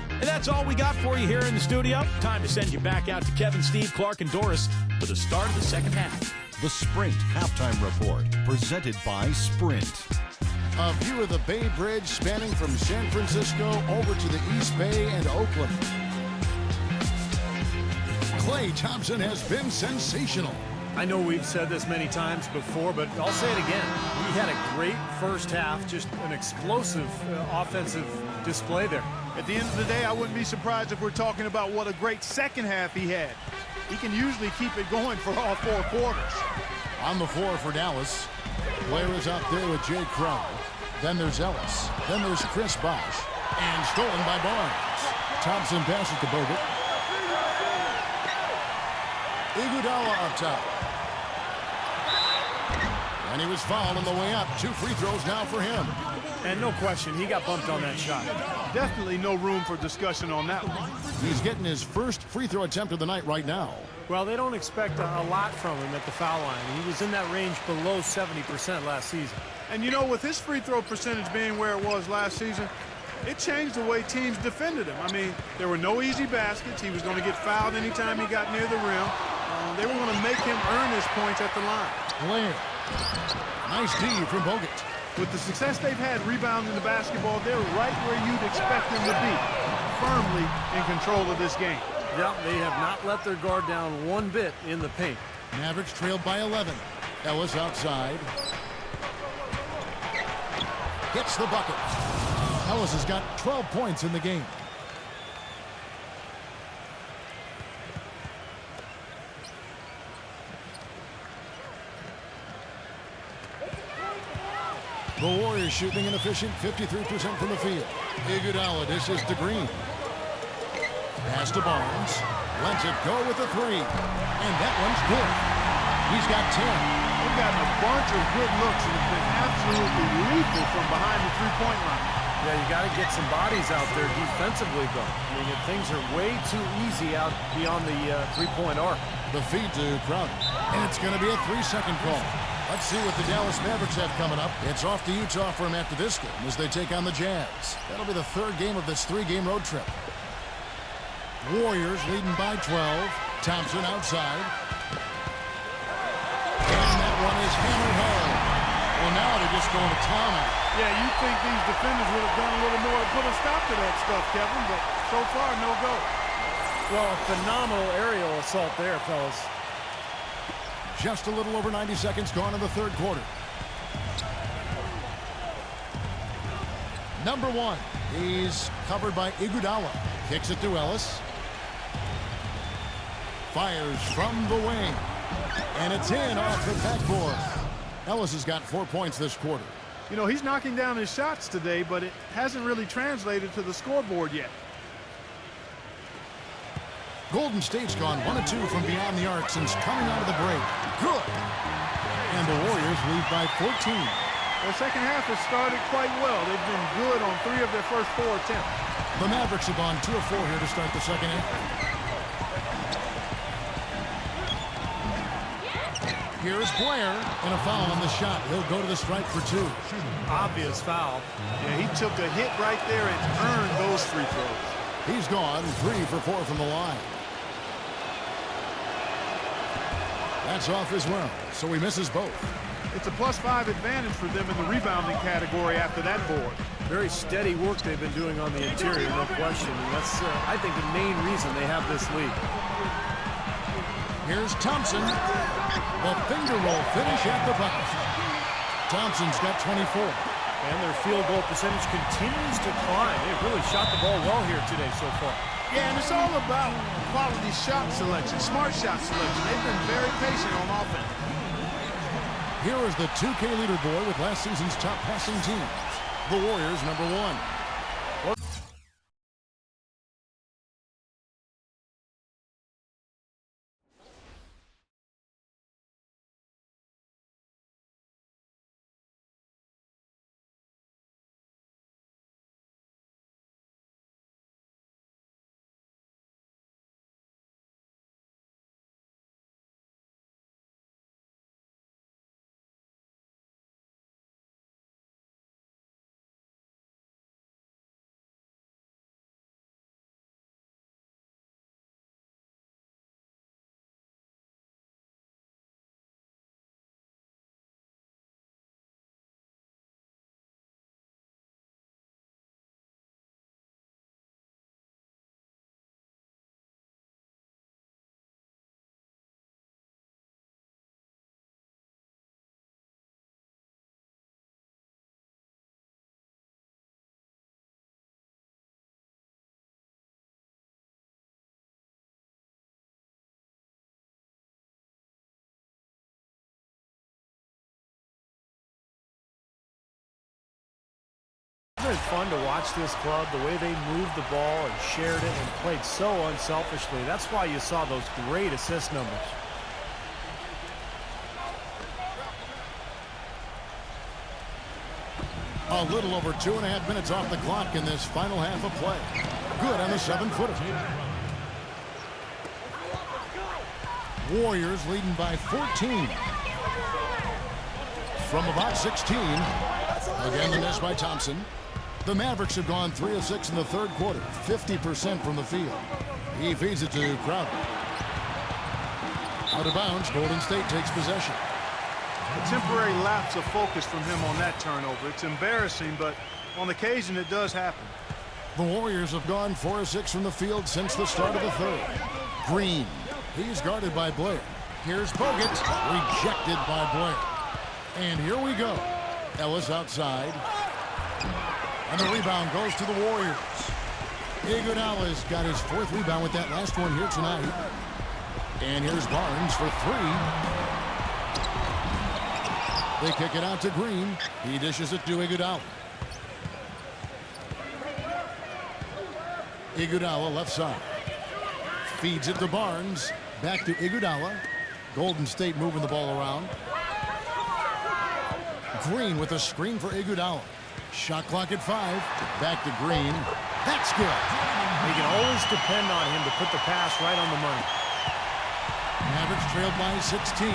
B: And that's all we got for you here in the studio. Time to send you back out to Kevin, Steve, Clark, and Doris for the start of the second half.
H: The Sprint Halftime Report, presented by Sprint.
C: A view of the Bay Bridge spanning from San Francisco over to the East Bay and Oakland. Klay Thompson has been sensational.
D: I know we've said this many times before, but I'll say it again. He had a great first half, just an explosive offensive display there.
E: At the end of the day, I wouldn't be surprised if we're talking about what a great second half he had. He can usually keep it going for all four quarters.
C: On the floor for Dallas, Blair is out there with Jay Crowder. Then there's Ellis. Then there's Chris Bosh. And stolen by Barnes. Thompson passes to Bogut. Iguodala up top. And he was fouled on the way up. 2 free throws now for him.
D: And no question, he got bumped on that shot.
E: Definitely no room for discussion on that one.
C: He's getting his first free throw attempt of the night right now.
D: Well, they don't expect a lot from him at the foul line. He was in that range below 70% last season.
E: And you know, with his free throw percentage being where it was last season, it changed the way teams defended him. I mean, there were no easy baskets. He was going to get fouled anytime he got near the rim. They were going to make him earn his points at the line.
C: Blair. Nice D from Bogut.
E: With the success they've had rebounding the basketball, they're right where you'd expect them to be, firmly in control of this game.
D: Yeah, they have not let their guard down one bit in the paint.
C: Mavericks trailed by 11. Ellis outside. Gets the bucket. Ellis has got 12 points in the game. The Warriors shooting an efficient 53% from the field. Iguodala dishes to Green. Pass to Barnes. Lets it go with a 3. And that one's good. He's got 10.
E: They've gotten a bunch of good looks and have been absolutely lethal from behind the three-point line.
D: Yeah, you got to get some bodies out there defensively, though. I mean, things are way too easy out beyond the three-point arc.
C: The feed to Crowder. And it's going to be a 3-second call. Let's see what the Dallas Mavericks have coming up. It's off to Utah for them after this game as they take on the Jazz. That'll be the third game of this 3-game road trip. Warriors leading by 12. Thompson outside. And that one is hammered home. Well, now they're just going to town out.
E: Yeah, you'd think these defenders would have done a little more to put a stop to that stuff, Kevin, but so far, no go.
D: Well, a phenomenal aerial assault there, fellas.
C: Just a little over 90 seconds gone in the third quarter. Number 1. He's covered by Iguodala. Kicks it to Ellis. Fires from the wing. And it's in off the backboard. Ellis has got 4 points this quarter.
E: You know, he's knocking down his shots today, but it hasn't really translated to the scoreboard yet.
C: Golden State's gone 1 of 2 from beyond the arc since coming out of the break. Good. And the Warriors lead by 14.
E: The second half has started quite well. They've been good on 3 of their first 4 attempts.
C: The Mavericks have gone 2 of 4 here to start the second half. Here's Blair, and a foul on the shot. He'll go to the strike for 2.
D: Obvious foul.
E: Yeah, he took a hit right there and earned those free throws.
C: He's gone 3 for 4 from the line. That's off as well, so he misses both.
E: It's a +5 advantage for them in the rebounding category after that board.
D: Very steady work they've been doing on the interior, no question. And that's, I think, the main reason they have this lead.
C: Here's Thompson. The finger roll finish at the bucket. Thompson's got 24.
D: And their field goal percentage continues to climb. They've really shot the ball well here today so far.
E: Yeah, and it's all about quality shot selection, smart shot selection. They've been very patient on offense.
C: Here is the 2K leaderboard with last season's top passing teams. The Warriors, number 1.
D: It's been fun to watch this club, the way they moved the ball and shared it and played so unselfishly. That's why you saw those great assist numbers.
C: A little over 2.5 minutes off the clock in this final half of play. Good on the 7-footer. Warriors leading by 14. From about 16. Again, the miss by Thompson. The Mavericks have gone 3 of 6 in the third quarter, 50% from the field. He feeds it to Crowder. Out of bounds, Golden State takes possession.
E: A temporary lapse of focus from him on that turnover. It's embarrassing, but on occasion it does happen.
C: The Warriors have gone 4 of 6 from the field since the start of the third. Green. He's guarded by Blair. Here's Bogut. Rejected by Blair. And here we go. Ellis outside. And the rebound goes to the Warriors. Iguodala's got his 4th rebound with that last one here tonight. And here's Barnes for 3. They kick it out to Green. He dishes it to Iguodala. Iguodala left side. Feeds it to Barnes. Back to Iguodala. Golden State moving the ball around. Green with a screen for Iguodala. Shot clock at 5. Back to Green. That's good.
D: You can always depend on him to put the pass right on the money.
C: Mavericks trailed by 16.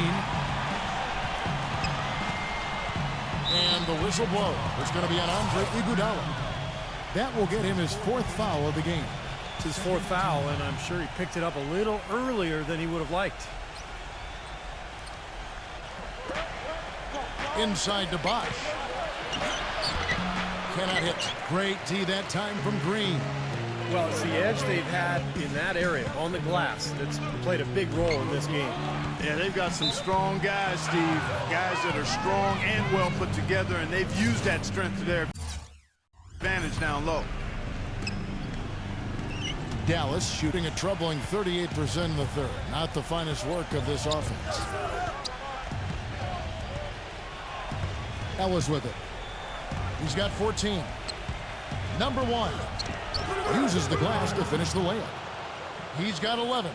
C: And the whistle blows. It's going to be on Andre Iguodala. That will get him his 4th foul of the game.
D: It's his 4th foul, and I'm sure he picked it up a little earlier than he would have liked.
C: Inside to Bosch. Cannot hit. Great D that time from Green.
D: Well, it's the edge they've had in that area on the glass that's played a big role in this game.
E: Yeah, they've got some strong guys, Steve. Guys that are strong and well put together, and they've used that strength to their advantage down low.
C: Dallas shooting a troubling 38% in the third. Not the finest work of this offense. Ellis with it. He's got 14. Number 1 uses the glass to finish the layup. He's got 11.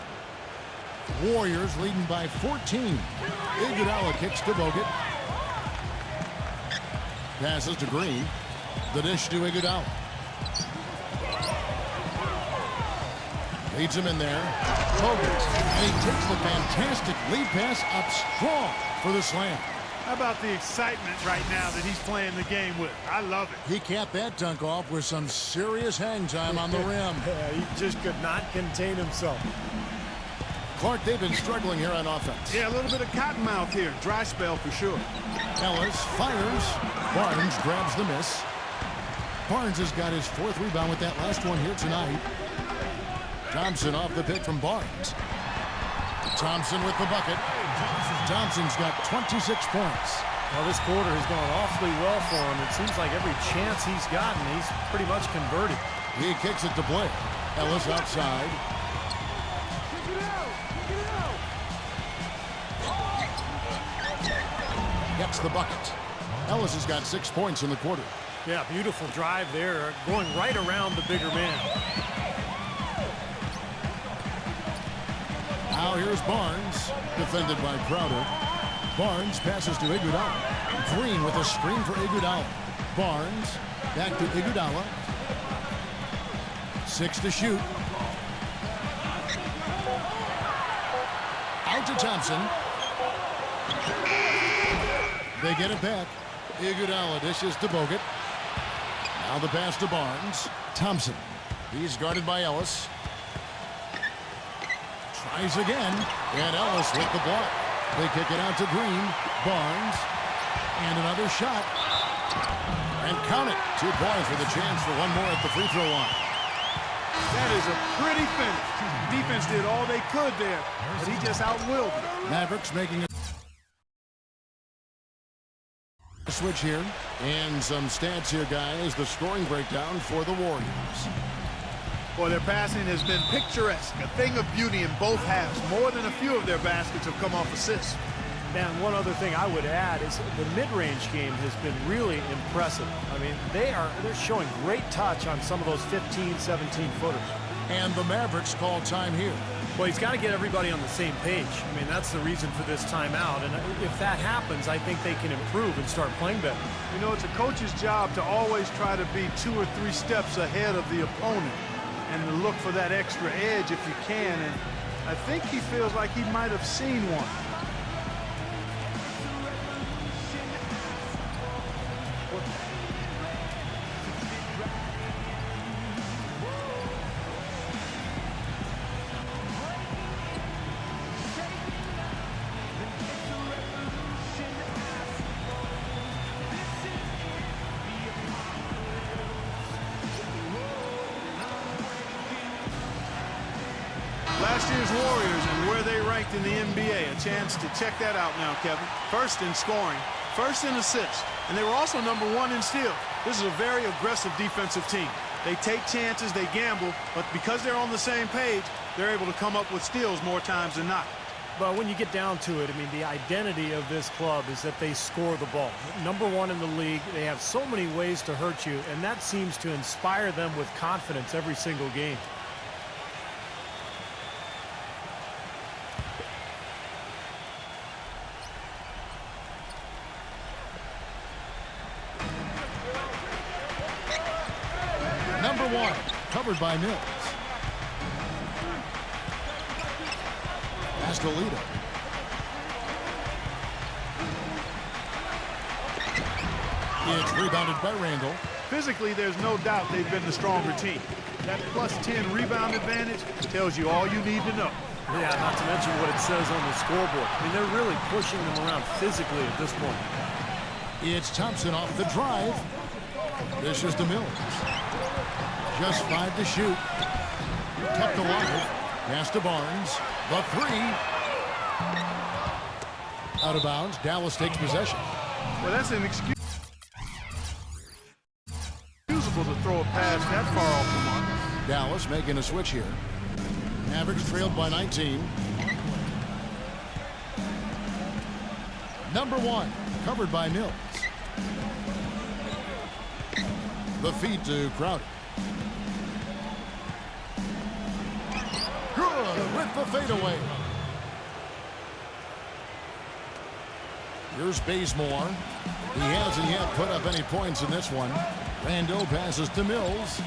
C: Warriors leading by 14. Iguodala kicks to Bogut. Passes to Green. The dish to Iguodala. Leads him in there. Bogut. And he takes the fantastic lead pass up strong for the slam.
E: How about the excitement right now that he's playing the game with? I love it.
C: He capped that dunk off with some serious hang time on the rim.
D: Yeah, he just could not contain himself.
C: Clark, they've been struggling here on offense.
E: Yeah, a little bit of cottonmouth here. Dry spell for sure.
C: Ellis fires. Barnes grabs the miss. Barnes has got his 4th rebound with that last one here tonight. Thompson off the pick from Barnes. Thompson with the bucket. Thompson's got 26 points.
D: Well, this quarter has gone awfully well for him. It seems like every chance he's gotten, he's pretty much converted.
C: He kicks it to Blake. Ellis outside. Gets the bucket. Ellis has got 6 points in the quarter.
D: Yeah, beautiful drive there, going right around the bigger man.
C: Now here's Barnes, defended by Crowder. Barnes passes to Iguodala. Green with a screen for Iguodala. Barnes back to Iguodala. 6 to shoot. Out to Thompson. They get it back. Iguodala dishes to Bogut. Now the pass to Barnes. Thompson. He's guarded by Ellis. Tries again. And Ellis with the block. They kick it out to Green. Barnes. And another shot. And count it. 2 points with a chance for one more at the free throw line.
E: That is a pretty finish. Defense did all they could there, but he just outwilled them.
C: Mavericks making a switch here. And some stats here, guys. The scoring breakdown for the Warriors.
E: Boy, their passing has been picturesque. A thing of beauty in both halves. More than a few of their baskets have come off assists.
D: And one other thing I would add is the mid-range game has been really impressive. I mean, they're showing great touch on some of those 15, 17-footers.
C: And the Mavericks call time here.
D: Well, he's got to get everybody on the same page. I mean, that's the reason for this timeout. And if that happens, I think they can improve and start playing better.
E: You know, it's a coach's job to always try to be 2 or 3 steps ahead of the opponent and to look for that extra edge if you can. And I think he feels like he might have seen one. Last year's Warriors and where they ranked in the NBA. A chance to check that out now, Kevin. First in scoring, first in assists, and they were also #1 in steals. This is a very aggressive defensive team. They take chances, they gamble, but because they're on the same page, they're able to come up with steals more times than not.
D: But when you get down to it, I mean, the identity of this club is that they score the ball. #1 in the league. They have so many ways to hurt you, and that seems to inspire them with confidence every single game.
C: #1, covered by Mills. Astolito. It's rebounded by Randall.
E: Physically, there's no doubt they've been the stronger team. That +10 rebound advantage tells you all you need to know.
D: Yeah, not to mention what it says on the scoreboard. I mean, they're really pushing them around physically at this point.
C: It's Thompson off the drive. This is to Mills. Just 5 to shoot. Kept alive. Pass to Barnes. The 3. Out of bounds. Dallas takes possession.
E: Well, that's inexcusable to throw a pass that far off the mark.
C: Dallas making a switch here. Mavericks trailed by 19. #1, covered by Mills. The feed to Crowder. Good with the fadeaway. Here's Bazemore. He hasn't yet put up any points in this one. Randall passes to Mills.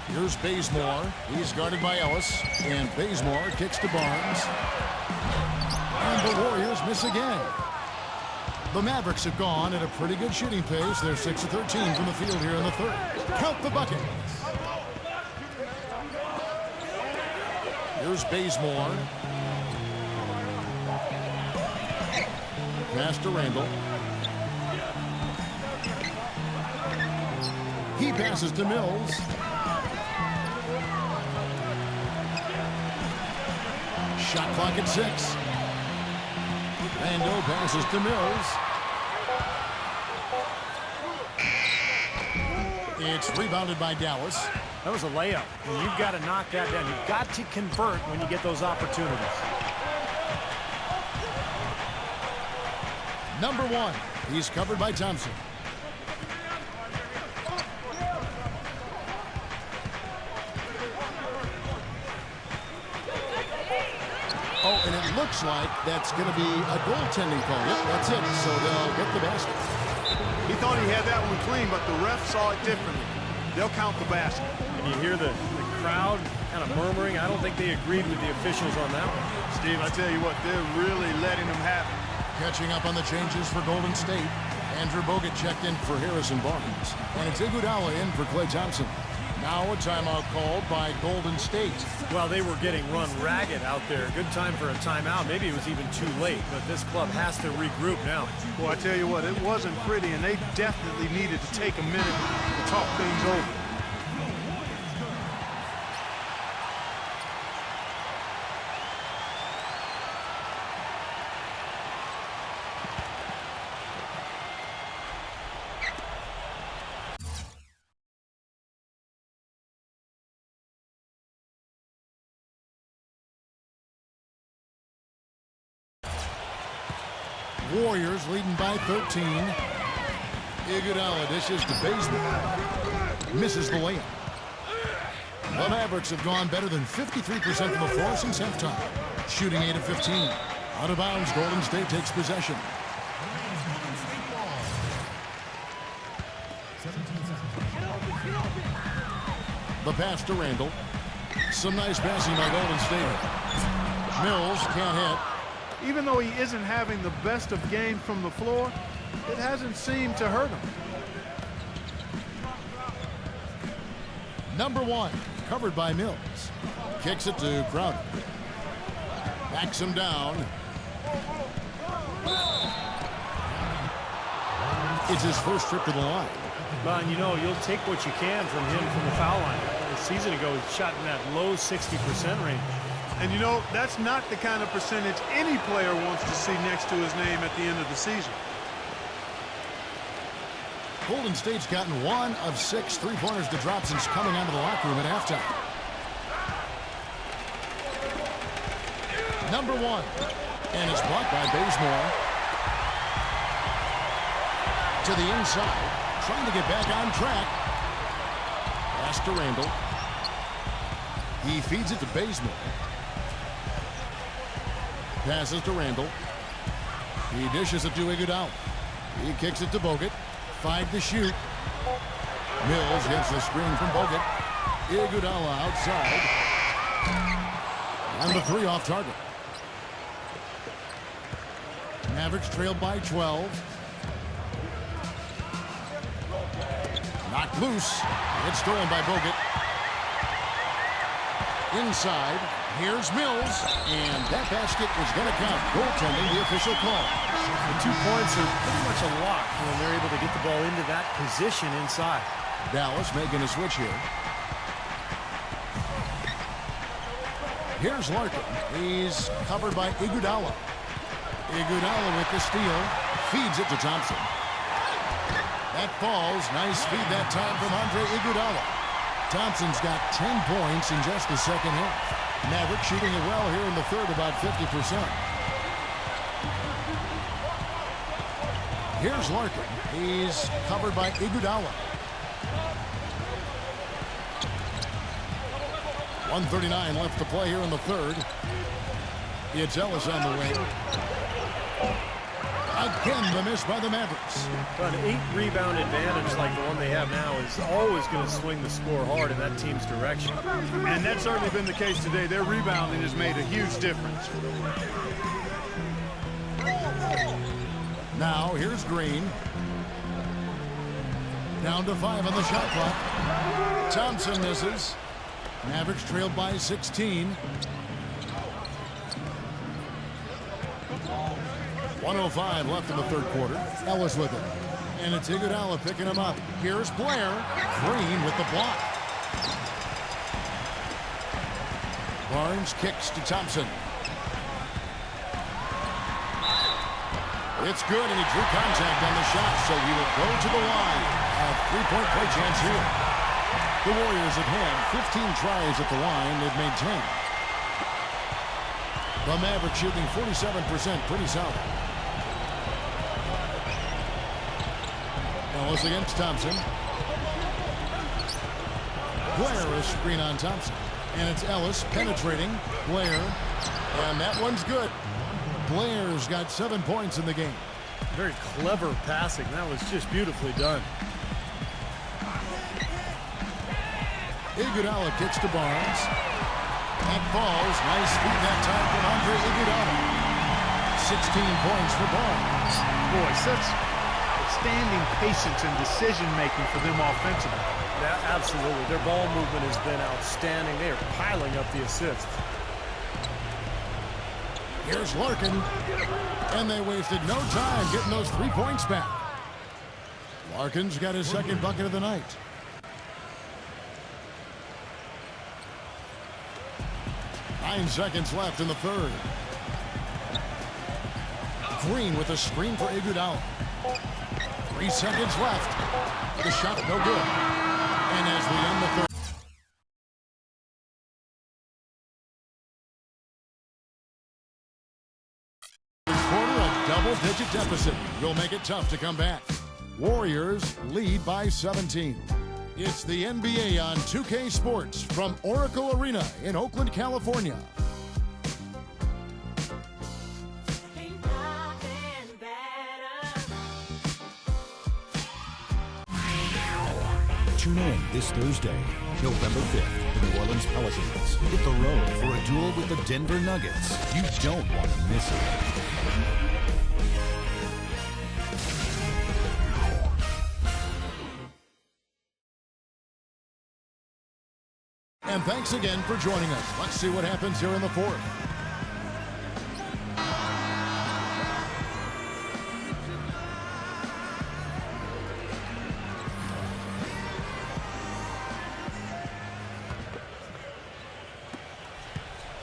C: Here's Bazemore. He's guarded by Ellis. And Bazemore kicks to Barnes. And the Warriors miss again. The Mavericks have gone at a pretty good shooting pace. They're 6 of 13 from the field here in the third. Count the bucket. Here's Bazemore. Pass to Randall. He passes to Mills. Shot clock at 6. Randall passes to Mills. It's rebounded by Dallas.
D: That was a layup, and you've got to knock that down. You've got to convert when you get those opportunities.
C: Number 1. He's covered by Thompson. Oh, and it looks like that's going to be a goaltending call. Yep, that's it. So they'll get the basket.
E: He thought he had that one clean, but the ref saw it differently. They'll count the basket.
D: And you hear the crowd kind of murmuring. I don't think they agreed with the officials on that one.
E: Steve, I tell you what, they're really letting them have it.
C: Catching up on the changes for Golden State. Andrew Bogut checked in for Harrison Barnes. And it's Iguodala in for Klay Thompson. Now a timeout called by Golden State.
D: Well, they were getting run ragged out there. Good time for a timeout. Maybe it was even too late, but this club has to regroup now.
E: Well, I tell you what, it wasn't pretty, and they definitely needed to take a minute to talk things over.
C: Warriors leading by 13. Iguodala dishes to Bazemore. Misses the layup. The Mavericks have gone better than 53% from the floor since halftime. Shooting 8 of 15. Out of bounds, Golden State takes possession. The pass to Randall. Some nice passing by Golden State. Mills can't hit.
E: Even though he isn't having the best of games from the floor, it hasn't seemed to hurt him.
C: Number 1, covered by Mills. Kicks it to Crowder. Backs him down. It's his first trip to the line.
D: Well, and you know, you'll take what you can from him from the foul line. A season ago, he shot in that low 60% range.
E: And you know, that's not the kind of percentage any player wants to see next to his name at the end of the season.
C: Golden State's gotten 1 of 6 3-pointers to drop since coming out of the locker room at halftime. Number 1. And it's blocked by Bazemore. To the inside. Trying to get back on track. Pass to Randall. He feeds it to Bazemore. Passes to Randall. He dishes it to Iguodala. He kicks it to Bogut. 5 to shoot. Mills gets the screen from Bogut. Iguodala outside. And the 3 off target. Mavericks trailed by 12. Knocked loose. It's stolen by Bogut. Inside. Here's Mills. And that basket is going to count. Goaltending, the official call.
D: The 2 points are pretty much a lock when they're able to get the ball into that position inside.
C: Dallas making a switch here. Here's Larkin. He's covered by Iguodala. Iguodala with the steal. Feeds it to Thompson. That falls. Nice feed that time from Andre Iguodala. Thompson's got 10 points in just the second half. Maverick shooting it well here in the third, about 50%. Here's Larkin. He's covered by Iguodala. 1:39 left to play here in the third. It's Ellis on the wing. Again, the miss by the Mavericks.
D: An 8-rebound advantage like the one they have now is always going to swing the score hard in that team's direction.
E: And that's certainly been the case today. Their rebounding has made a huge difference.
C: Now, here's Green. Down to 5 on the shot clock. Thompson misses. Mavericks trailed by 16. 1:05 left in the third quarter. Ellis with it. And it's Iguodala picking him up. Here's Blair. Green with the block. Barnes kicks to Thompson. It's good, and he drew contact on the shot, so he will go to the line. A three-point play chance here. The Warriors at hand, 15 tries at the line. They've made 10. The Mavericks shooting 47%, pretty solid. Ellis against Thompson. Blair, a screen on Thompson. And it's Ellis penetrating. Blair. And that one's good. Blair's got 7 points in the game.
D: Very clever passing. That was just beautifully done.
C: Iguodala kicks to Barnes. That falls. Nice feed that time from Andre Iguodala. 16 points for Barnes.
E: Boy, such outstanding patience and decision-making for them offensively.
D: Yeah, absolutely. Their ball movement has been outstanding. They are piling up the assists.
C: Here's Larkin. And they wasted no time getting those 3 points back. Larkin's got his second bucket of the night. Nine seconds left in the third. Green with a screen for Iguodala. 3 seconds left. The shot no good. And as we end the third. Quarter, a double-digit deficit will make it tough to come back. Warriors lead by 17. It's the NBA on 2K Sports from Oracle Arena in Oakland, California.
H: Tune in this Thursday, November 5th, the New Orleans Pelicans hit the road for a duel with the Denver Nuggets. You don't want to miss it.
C: And thanks again for joining us. Let's see what happens here in the fourth.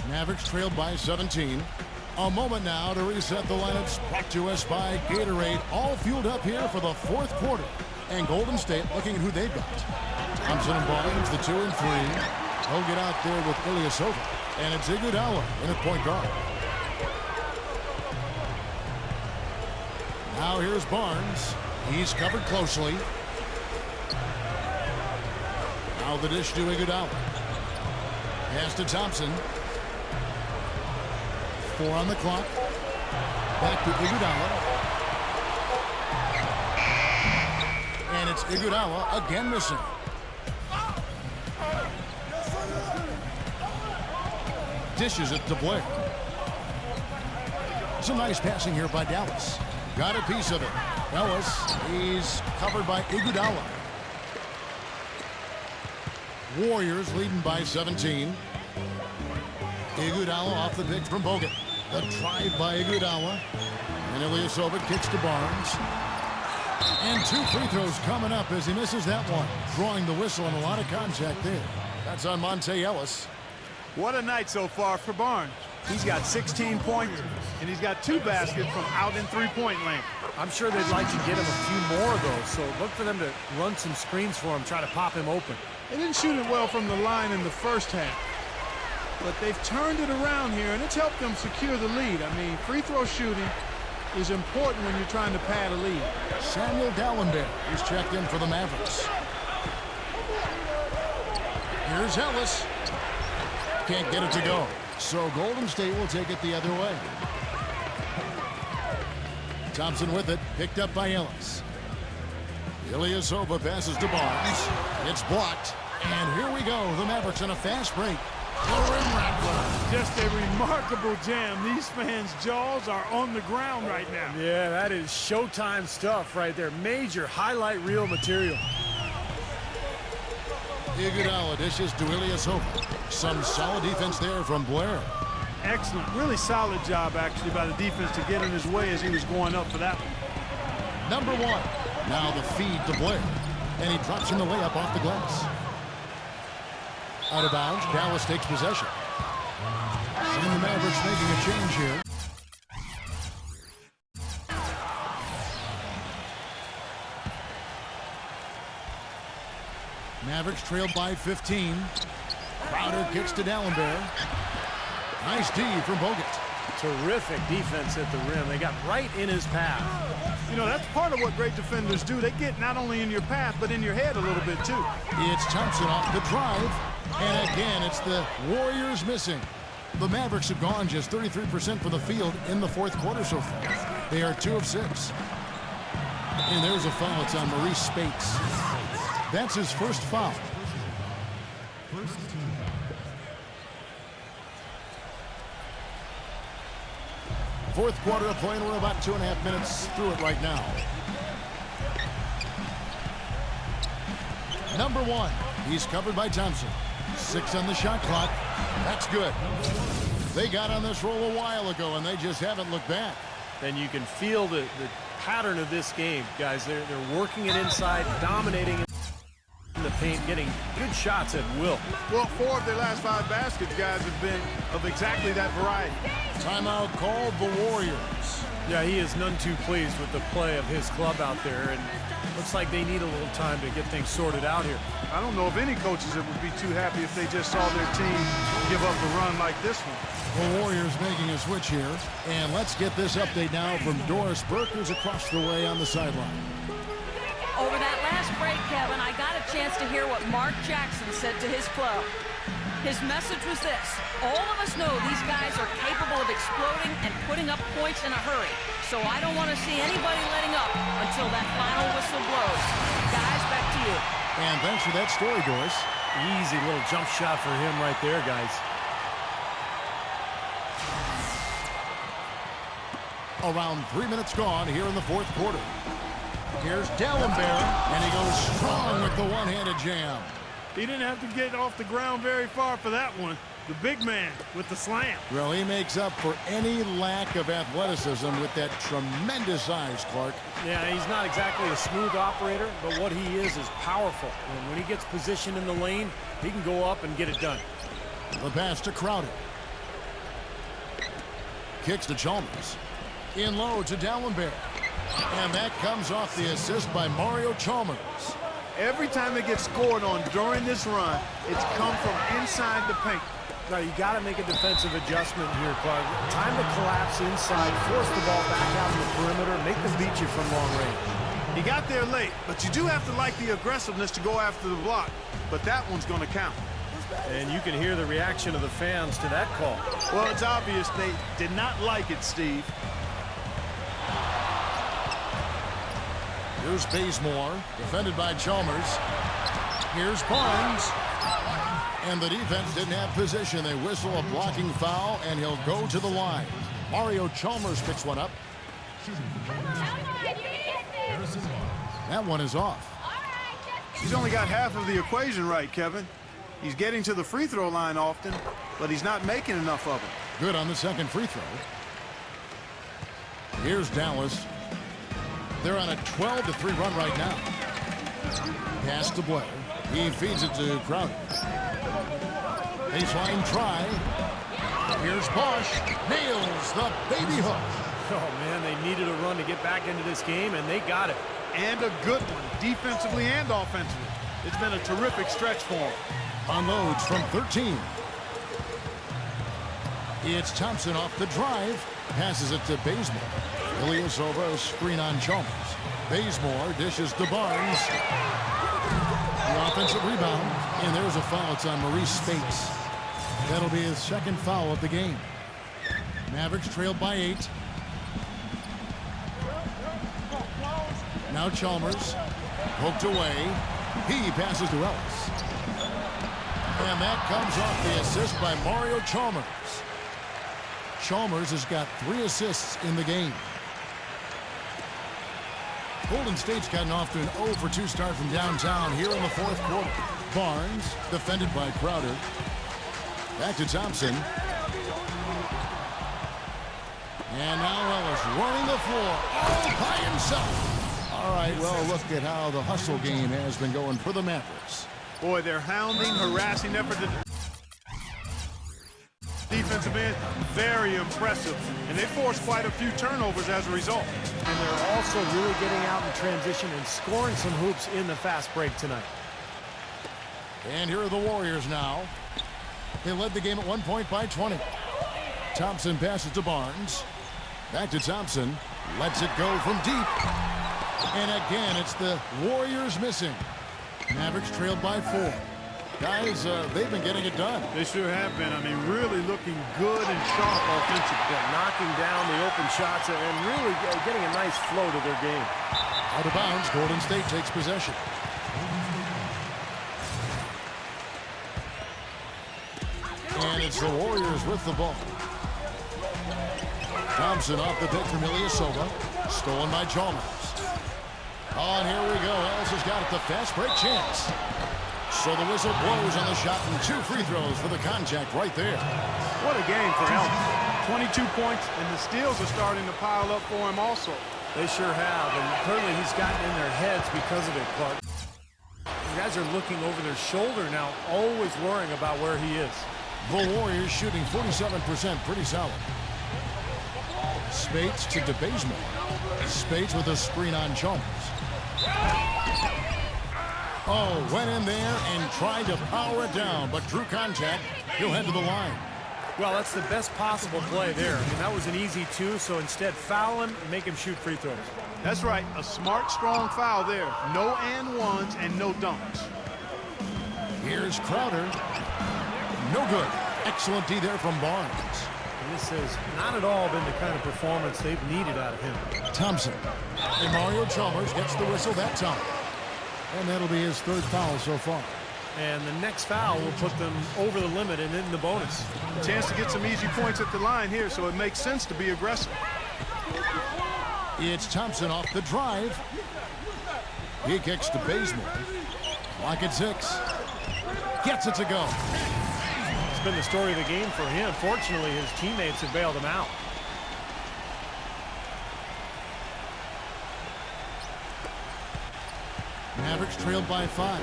C: Mavericks trailed by 17. A moment now to reset the lineups. Brought to us by Gatorade. All fueled up here for the fourth quarter. And Golden State looking at who they've got. Thompson and Barnes, the 2 and 3. He'll get out there with Ilyasova. And it's Iguodala in at point guard. Now here's Barnes. He's covered closely. Now the dish to Iguodala. Pass to Thompson. 4 on the clock. Back to Iguodala. And it's Iguodala again missing. Dishes it to Blair. Some nice passing here by Dallas. Got a piece of it. Ellis, he's covered by Iguodala. Warriors leading by 17. Iguodala off the pick from Bogut. The drive by Iguodala. And Ilyasova kicks to Barnes. And 2 free throws coming up as he misses that one. Drawing the whistle and a lot of contact there. That's on Monte Ellis.
E: What a night so far for Barnes. He's got 16 points, and he's got 2 baskets from out in three-point lane.
D: I'm sure they'd like to get him a few more of those, so look for them to run some screens for him, try to pop him open.
E: They didn't shoot it well from the line in the first half, but they've turned it around here, and it's helped them secure the lead. I mean, free throw shooting is important when you're trying to pad a lead.
C: Samuel Gallenberg is checked in for the Mavericks. Here's Ellis. Can't get it to go. So Golden State will take it the other way. Thompson with it. Picked up by Ellis. Ilyasova passes to Barnes. It's blocked. And here we go. The Mavericks on a fast break.
E: Just a remarkable jam. These fans' jaws are on the ground right now.
D: Yeah, that is Showtime stuff right there. Major highlight reel material.
C: Iguodala dishes to Ilyasova. Some solid defense there from Blair.
E: Excellent. Really solid job, actually, by the defense to get in his way as he was going up for that one.
C: Number 1. Now the feed to Blair. And he drops in the layup off the glass. Out of bounds. Dallas takes possession. And the Mavericks making a change here. Mavericks trailed by 15. Crowder kicks to Dallenberg. Nice D from Bogut.
D: Terrific defense at the rim. They got right in his path.
E: You know, that's part of what great defenders do. They get not only in your path, but in your head a little bit, too.
C: It's Thompson off the drive. And again, it's the Warriors missing. The Mavericks have gone just 33% from the field in the fourth quarter so far. They are 2 of 6. And there's a foul. It's on Maurice Spates. That's his first foul. Fourth quarter of play, and we're about 2.5 minutes through it right now. Number 1, he's covered by Thompson. 6 on the shot clock. That's good. They got on this roll a while ago, and they just haven't looked back.
D: And you can feel the pattern of this game, guys. They're working it inside, dominating in the paint, getting good shots at will.
E: Well, 4 of their last 5 baskets, guys, have been of exactly that variety.
C: Timeout called the Warriors.
D: Yeah, he is none too pleased with the play of his club out there, and looks like they need a little time to get things sorted out here.
E: I don't know of any coaches that would be too happy if they just saw their team give up a run like this one.
C: The Warriors making a switch here. And let's get this update now from Doris Burke, who's across the way on the sideline.
F: Over that last break, Kevin, I got a chance to hear what Mark Jackson said to his club. His message was this: all of us know these guys are capable of exploding and putting up points in a hurry. So I don't want to see anybody letting up until that final whistle blows. Guys, back to you.
C: And thanks for that story, Doris.
D: Easy little jump shot for him right there, guys.
C: Around 3 minutes gone here in the fourth quarter. Here's Dallenberg, and he goes strong with the one-handed jam.
E: He didn't have to get off the ground very far for that one. The big man with the slam.
C: Well, he makes up for any lack of athleticism with that tremendous size, Clark.
D: Yeah, he's not exactly a smooth operator, but what he is powerful. And when he gets positioned in the lane, he can go up and get it done.
C: The pass to Crowder. Kicks to Chalmers. In low to Dallenberg. And that comes off the assist by Mario Chalmers.
E: Every time it gets scored on during this run, it's come from inside the paint.
D: Now, you got to make a defensive adjustment here, Clark. Time to collapse inside, force the ball back out in the perimeter, make them beat you from long range.
E: He got there late, but you do have to like the aggressiveness to go after the block. But that one's going to count.
D: And you can hear the reaction of the fans to that call.
E: Well, it's obvious they did not like it, Steve.
C: Here's Bazemore, defended by Chalmers. Here's Barnes. And the defense didn't have position. They whistle a blocking foul, and he'll go to the line. Mario Chalmers picks one up. That one is off.
E: He's only got half of the equation right, Kevin. He's getting to the free throw line often, but he's not making enough of it.
C: Good on the second free throw. Here's Dallas. They're on a 12-3 run right now. Pass to Blair. He feeds it to Crowder. Baseline try. Here's Bosch. Nails the baby hook.
D: Oh, man, they needed a run to get back into this game, and they got it.
E: And a good one, defensively and offensively. It's been a terrific stretch for him.
C: Unloads from 13. It's Thompson off the drive. Passes it to Bazemore. Ilyasova, screen on Chalmers. Bazemore dishes to Barnes. The offensive rebound. And there's a foul. It's on Maurice Spates. That'll be his second foul of the game. Mavericks trailed by 8. Now Chalmers. Poked away. He passes to Ellis. And that comes off the assist by Mario Chalmers. Chalmers has got 3 assists in the game. Golden State's gotten off to an 0-for-2 start from downtown here in the fourth quarter. Barnes, defended by Crowder. Back to Thompson. And now Ellis running the floor all by himself. All right, well, look at how the hustle game has been going for the Mavericks.
E: Boy, they're hounding, harassing effort. Defensive end, very impressive. And they forced quite a few turnovers as a result.
D: And they're also really getting out in transition and scoring some hoops in the fast break tonight.
C: And here are the Warriors now. They led the game at 1 point by 20. Thompson passes to Barnes. Back to Thompson. Lets it go from deep. And again, it's the Warriors missing. Mavericks trailed by 4. Guys, they've been getting it done.
E: They sure have been. I mean, really looking good and sharp offensively.
D: Yeah, knocking down the open shots and really getting a nice flow to their game.
C: Out of bounds, Golden State takes possession. And it's the Warriors with the ball. Thompson off the pick from Ilyasova. Stolen by Chalmers. Oh, and here we go. Ellis has got it. The fast break chance. So the whistle blows on the shot and 2 free throws for the contact right there.
E: What a game for Ellis. 22 points, and the steals are starting to pile up for him also.
D: They sure have, and clearly he's gotten in their heads because of it, Clark. The guys are looking over their shoulder now, always worrying about where he is.
C: The Warriors shooting 47%, pretty solid. Spates to DeBazemore. Spates with a screen on Chalmers. Oh, went in there and tried to power it down, but drew contact. He'll head to the line.
D: Well, that's the best possible play there. I mean, that was an easy 2, so instead foul him and make him shoot free throws.
E: That's right. A smart, strong foul there. No and ones and no dunks.
C: Here's Crowder. No good. Excellent D there from Barnes.
D: This has not at all been the kind of performance they've needed out of him.
C: Thompson. And Mario Chalmers gets the whistle that time. And that'll be his 3rd foul so far.
D: And the next foul will put them over the limit and in the bonus.
E: A chance to get some easy points at the line here, so it makes sense to be aggressive.
C: It's Thompson off the drive. He kicks to Bazemore. Clock at 6. Gets it to go.
D: It's been the story of the game for him. Fortunately, his teammates have bailed him out.
C: Mavericks trailed by 5.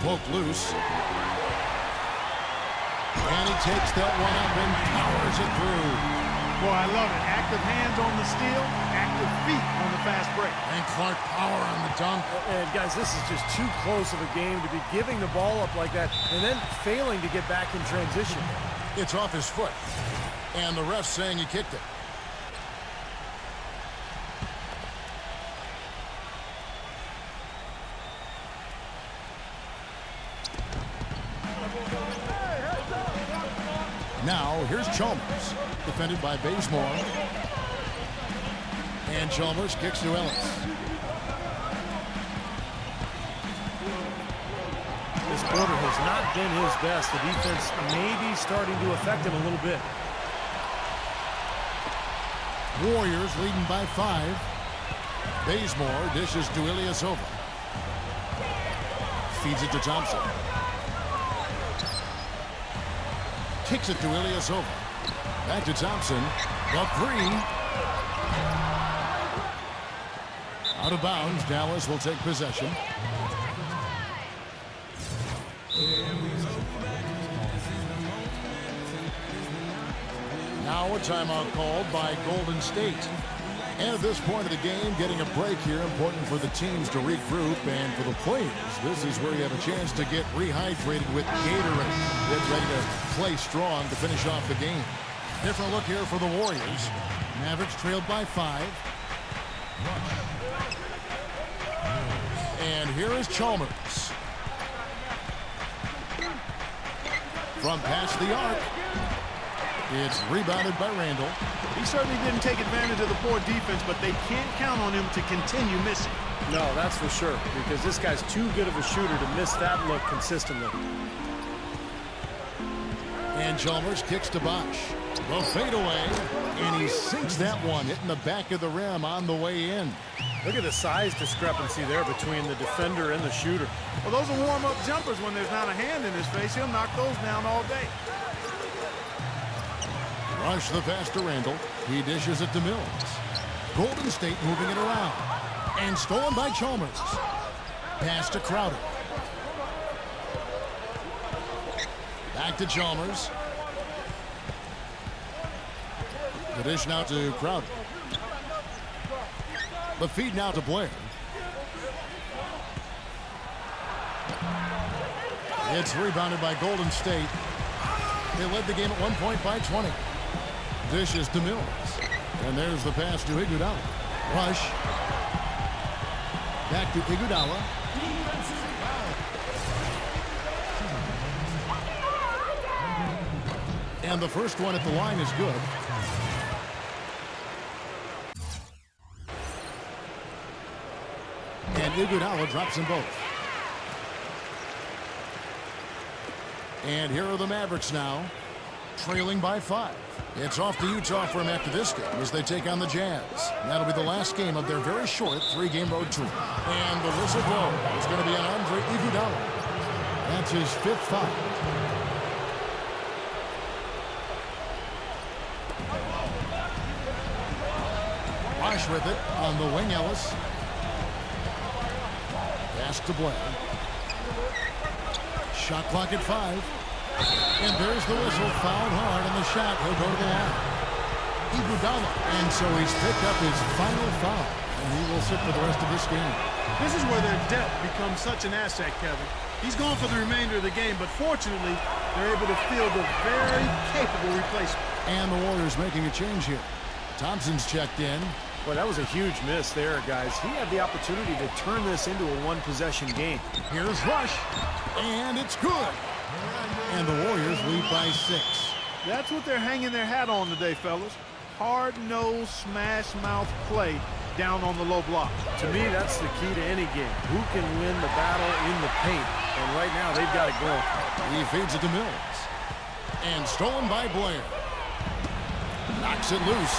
C: Poked loose. And he takes that one up and powers it through.
E: Boy, I love it. Active hands on the steal, active feet on the fast break.
C: And Clark power on the dunk.
D: And guys, this is just too close of a game to be giving the ball up like that and then failing to get back in transition.
C: It's off his foot. And the ref's saying he kicked it. Now, here's Chalmers, defended by Bazemore. And Chalmers kicks to Ellis.
D: This quarter has not been his best. The defense may be starting to affect him a little bit.
C: Warriors leading by 5. Bazemore dishes to Ilyasova. Feeds it to Thompson. Kicks it to Ilyasova. Back to Thompson. The 3. Out of bounds. Dallas will take possession. Now a timeout called by Golden State. And at this point of the game, getting a break here, important for the teams to regroup, and for the players, this is where you have a chance to get rehydrated with Gatorade. Get ready to play strong to finish off the game. Different look here for the Warriors. Mavericks trailed by 5. And here is Chalmers. From past the arc. It's rebounded by Randall.
E: He certainly didn't take advantage of the poor defense, but they can't count on him to continue missing.
D: No, that's for sure, because this guy's too good of a shooter to miss that look consistently.
C: And Chalmers kicks to Bosch. The fadeaway, and he sinks that one, hitting the back of the rim on the way in.
D: Look at the size discrepancy there between the defender and the shooter.
E: Well, those are warm-up jumpers. When there's not a hand in his face, he'll knock those down all day.
C: Rush the pass to Randall. He dishes it to Mills. Golden State moving it around. And stolen by Chalmers. Pass to Crowder. Back to Chalmers. The dish now to Crowder. The feed now to Blair. It's rebounded by Golden State. They led the game at 1 point by 20. Dishes to Mills. And there's the pass to Iguodala. Rush. Back to Iguodala. And the first one at the line is good. And Iguodala drops them both. And here are the Mavericks now, trailing by 5. It's off to Utah for them after this game as they take on the Jazz. That'll be the last game of their very short 3-game road trip. And the whistle blows. It's going to be on Andre Iguodala. That's his 5th foul. Wash with it on the wing, Ellis. Pass to Blair. Shot clock at 5. And there's the whistle. Fouled hard on the shot. He'll go to the line. Iguodala. And so he's picked up his final foul. And he will sit for the rest of this game.
E: This is where their depth becomes such an asset, Kevin. He's gone for the remainder of the game, but fortunately, they're able to field a very capable replacement.
C: And the Warriors making a change here. Thompson's checked in.
D: Well, that was a huge miss there, guys. He had the opportunity to turn this into a one-possession game.
C: Here's Rush. And it's good. And the Warriors lead by 6.
E: That's what they're hanging their hat on today, fellas. Hard-nosed, smash-mouth play down on the low block.
D: To me, that's the key to any game. Who can win the battle in the paint? And right now, they've got it going.
C: He feeds it to Mills. And stolen by Blair. Knocks it loose.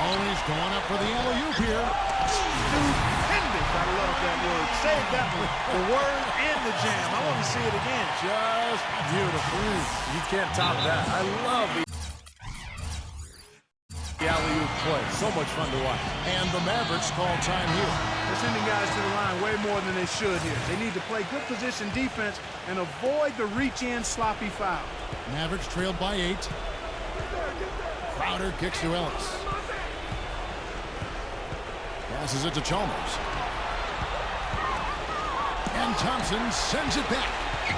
C: Oh, he's going up for the alley-oop here.
E: Stupendous. I love that word. Save that one. The word and the jam. I want to see it again.
C: Just beautiful.
D: You can't top that. I love the alley-oop play. So much fun to watch.
C: And the Mavericks call time here.
E: They're sending guys to the line way more than they should here. They need to play good position defense and avoid the reach-in sloppy foul.
C: Mavericks trailed by 8. Crowder kicks to Ellis. Passes it to Chalmers. And Thompson sends it back.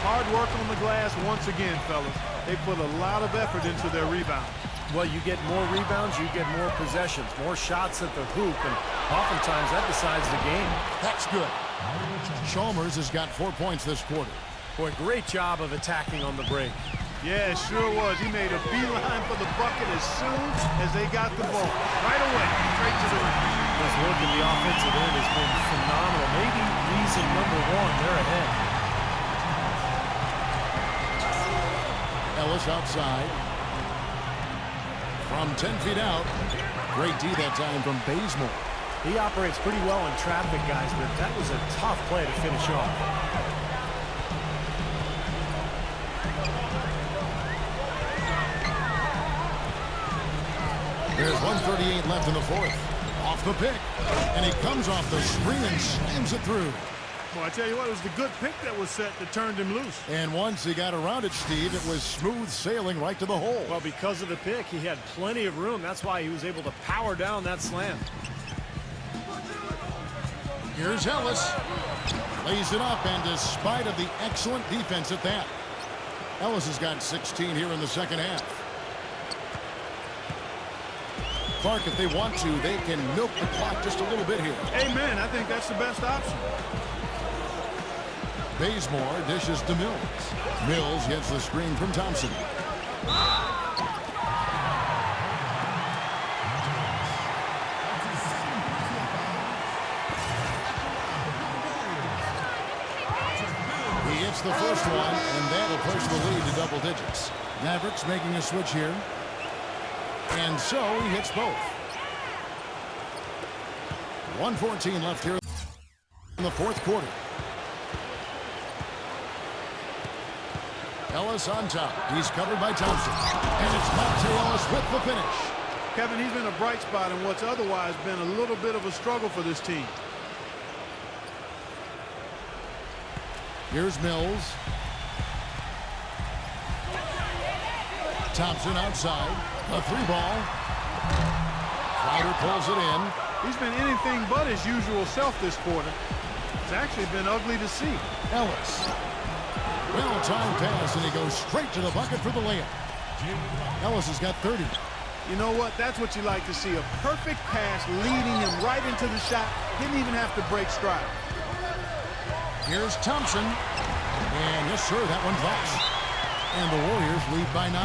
E: Hard work on the glass once again, fellas. They put a lot of effort into their rebound.
D: Well, you get more rebounds, you get more possessions, more shots at the hoop, and oftentimes that decides the game.
C: That's good. Chalmers has got 4 points this quarter.
D: Boy, great job of attacking on the break.
E: Yeah, it sure was. He made a beeline for the bucket as soon as they got the ball. Right away, straight to the rim.
D: This work in the offensive end has been phenomenal. Maybe reason number 1, they're ahead.
C: Ellis outside. From 10 feet out. Great D that time from Bazemore.
D: He operates pretty well in traffic, guys, but that was a tough play to finish off.
C: There's 1:38 left in the 4th. Off the pick. And he comes off the screen and slams it through.
E: Well, I tell you what, it was the good pick that was set that turned him loose.
C: And once he got around it, Steve, it was smooth sailing right to the hole.
D: Well, because of the pick, he had plenty of room. That's why he was able to power down that slam.
C: Here's Ellis. Lays it up, and despite of the excellent defense at that, Ellis has got 16 here in the second half. Clark, if they want to, they can milk the clock just a little bit here.
E: Amen. I think that's the best option.
C: Bazemore dishes to Mills. Mills gets the screen from Thompson. He hits the first one, and that'll push the lead to double digits. Mavericks making a switch here. And so he hits both. 1:14 left here in the 4th quarter. Ellis on top. He's covered by Thompson. And it's Monte Ellis with the finish.
E: Kevin, he's been a bright spot in what's otherwise been a little bit of a struggle for this team.
C: Here's Mills. Thompson outside. A 3-ball. Crowder pulls it in.
E: He's been anything but his usual self this quarter. It's actually been ugly to see.
C: Ellis. Well-timed pass, and he goes straight to the bucket for the layup. Ellis has got 30.
E: You know what? That's what you like to see. A perfect pass leading him right into the shot. Didn't even have to break stride.
C: Here's Thompson. And yes, sir, that one drops. And the Warriors lead by 9.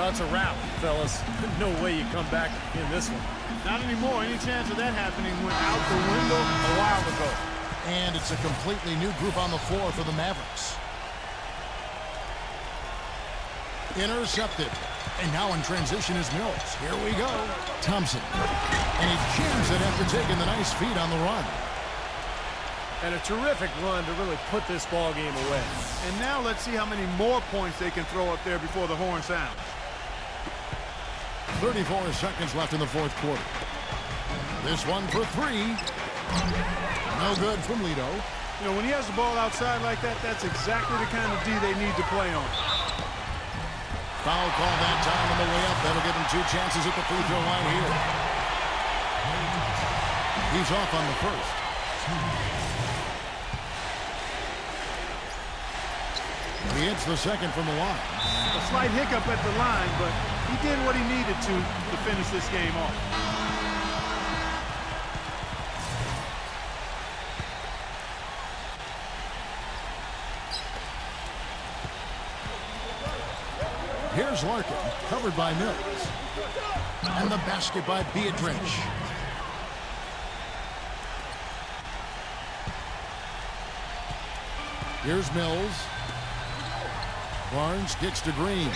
D: Well, it's a wrap, fellas. No way you come back in this one.
E: Not anymore. Any chance of that happening went out the window a while ago.
C: And it's a completely new group on the floor for the Mavericks. Intercepted. And now in transition is Mills. Here we go. Thompson. And he jams it after taking the nice feed on the run.
D: And a terrific run to really put this ball game away.
E: And now let's see how many more points they can throw up there before the horn sounds.
C: 34 seconds left in the fourth quarter. This one for 3. No good from Lito.
E: You know, when he has the ball outside like that, that's exactly the kind of D they need to play on.
C: Foul call that time on the way up. That'll give him 2 chances at the free throw line here. He's off on the first. He hits the second from the line.
E: A slight hiccup at the line, but he did what he needed to finish this game off.
C: Here's Larkin, covered by Mills. And the basket by Beatrice. Here's Mills. Barnes kicks to Green.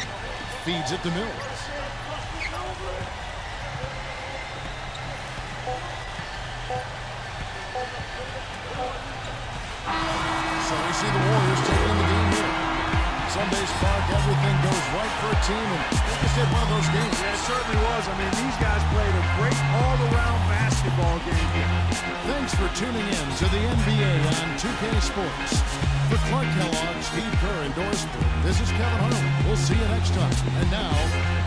C: Feeds it to Mills. So we see the Warriors taking the game here. Sunday Spark, everything goes right for a team, and they just had one of those games.
E: Yeah, it certainly was. I mean, these guys played a great all-around basketball game here.
C: Thanks for tuning in to the NBA on 2K Sports. For Clark Kellogg, Steve Kerr, and Doris Burke, this is Kevin Harlan. We'll see you next time. And now,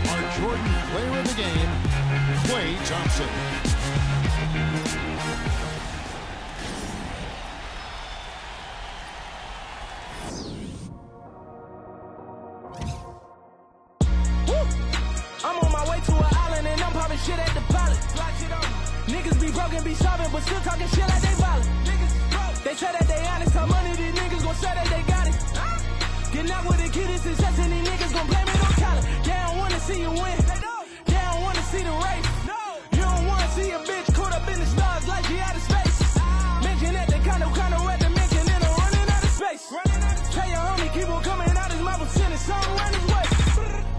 C: our Jordan player of the game, Klay Thompson.
J: Shit at the pilot. Niggas be broken, be sobbing, but still talking shit like they violent. They say that they honest, how money these niggas gon' say that they got it. Getting out with the kid is success, and these niggas gon' blame it on talent. They don't wanna see you win. They don't wanna see the race. You don't wanna see a bitch caught up in the stars like she out of space. Mention that they kinda at the mention, and I'm running out of space. Tell your homie, keep on coming out his mouth and sending something around his way.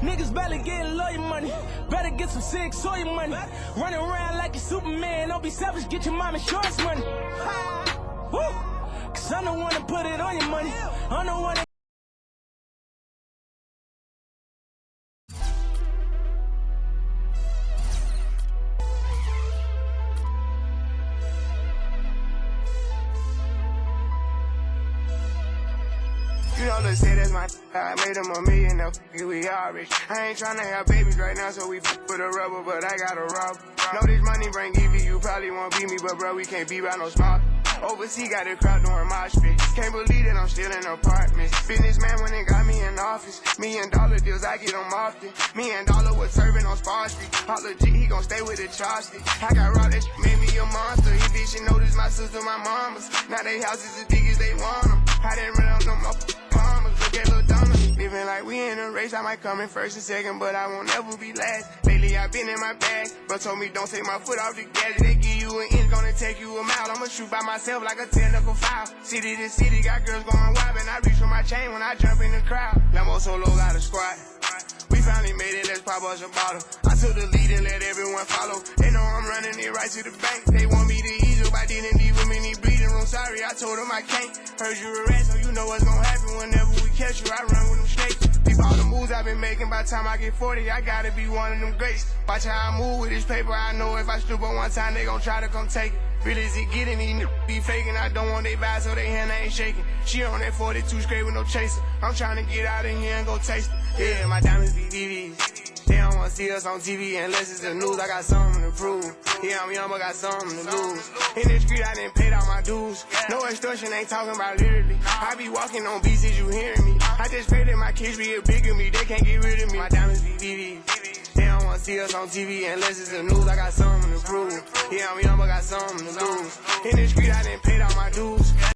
J: Niggas barely getting lawyer money. Better get some sick soy money. Running around like a Superman. Don't be selfish, get your mom insurance money. Woo! Cause I'm the one to put it on your money. I'm the one that
K: Let's say that's my I made him $1 million, now we all rich. I ain't tryna have babies right now, so we with a rubber, but I got a rob. Know this money bring EV, you probably won't beat me, but bro, we can't be by no smart. Overseas got a crowd doing my shit. Can't believe that I'm still in apartments. Businessman when they got me in office. $1 million deals, I get them often. $1 million was serving on Spar Street. All legit, he gon' stay with the chopstick. I got raw, that shit made me a monster. He bitch, she noticed my sister, my mamas. Now they houses as big as they want them. I didn't run up no more mamas. Look at Lil Donna. Living like we in a race, I might come in first and second, but I won't ever be last. Lately I been in my bag, but told me don't take my foot off the gas. They give you an inch, gonna take you a mile. I'ma shoot by myself like a technical foul. City to city, got girls going wild, and I reach for my chain when I jump in the crowd. Lambo solo got a squad. We finally made it, let's pop us a bottle. I took the lead and let everyone follow. They know I'm running it right to the bank. They want me to ease up, I didn't leave with me, need breathing room. Sorry, I told them I can't. Heard you a rat, so you know what's gonna happen whenever we catch you, I run with them snakes. Peep all the moves I've been making. By the time I get 40, I gotta be one of them greats. Watch how I move with this paper. I know if I stoop on one time, they gon' try to come take it. Really, is it getting these niggas be faking? I don't want they vibe, so they hand ain't shaking. She on that 42 straight with no chaser. I'm trying to get out of here and go taste it. Yeah, my diamonds be DVs. They don't wanna see us on TV unless it's the news. I got something to prove. Yeah, I'm young, but got something to lose. In the street, I done paid all my dues. No extortion, ain't talking about literally. I be walking on beats, is you hearing me? I just pray that my kids be a bigger me. They can't get rid of me. My diamonds be DVs. They don't wanna see us on TV unless it's the news. I got something to prove. Yeah, I'm young, but got something to lose. In the street, I done paid all my dues.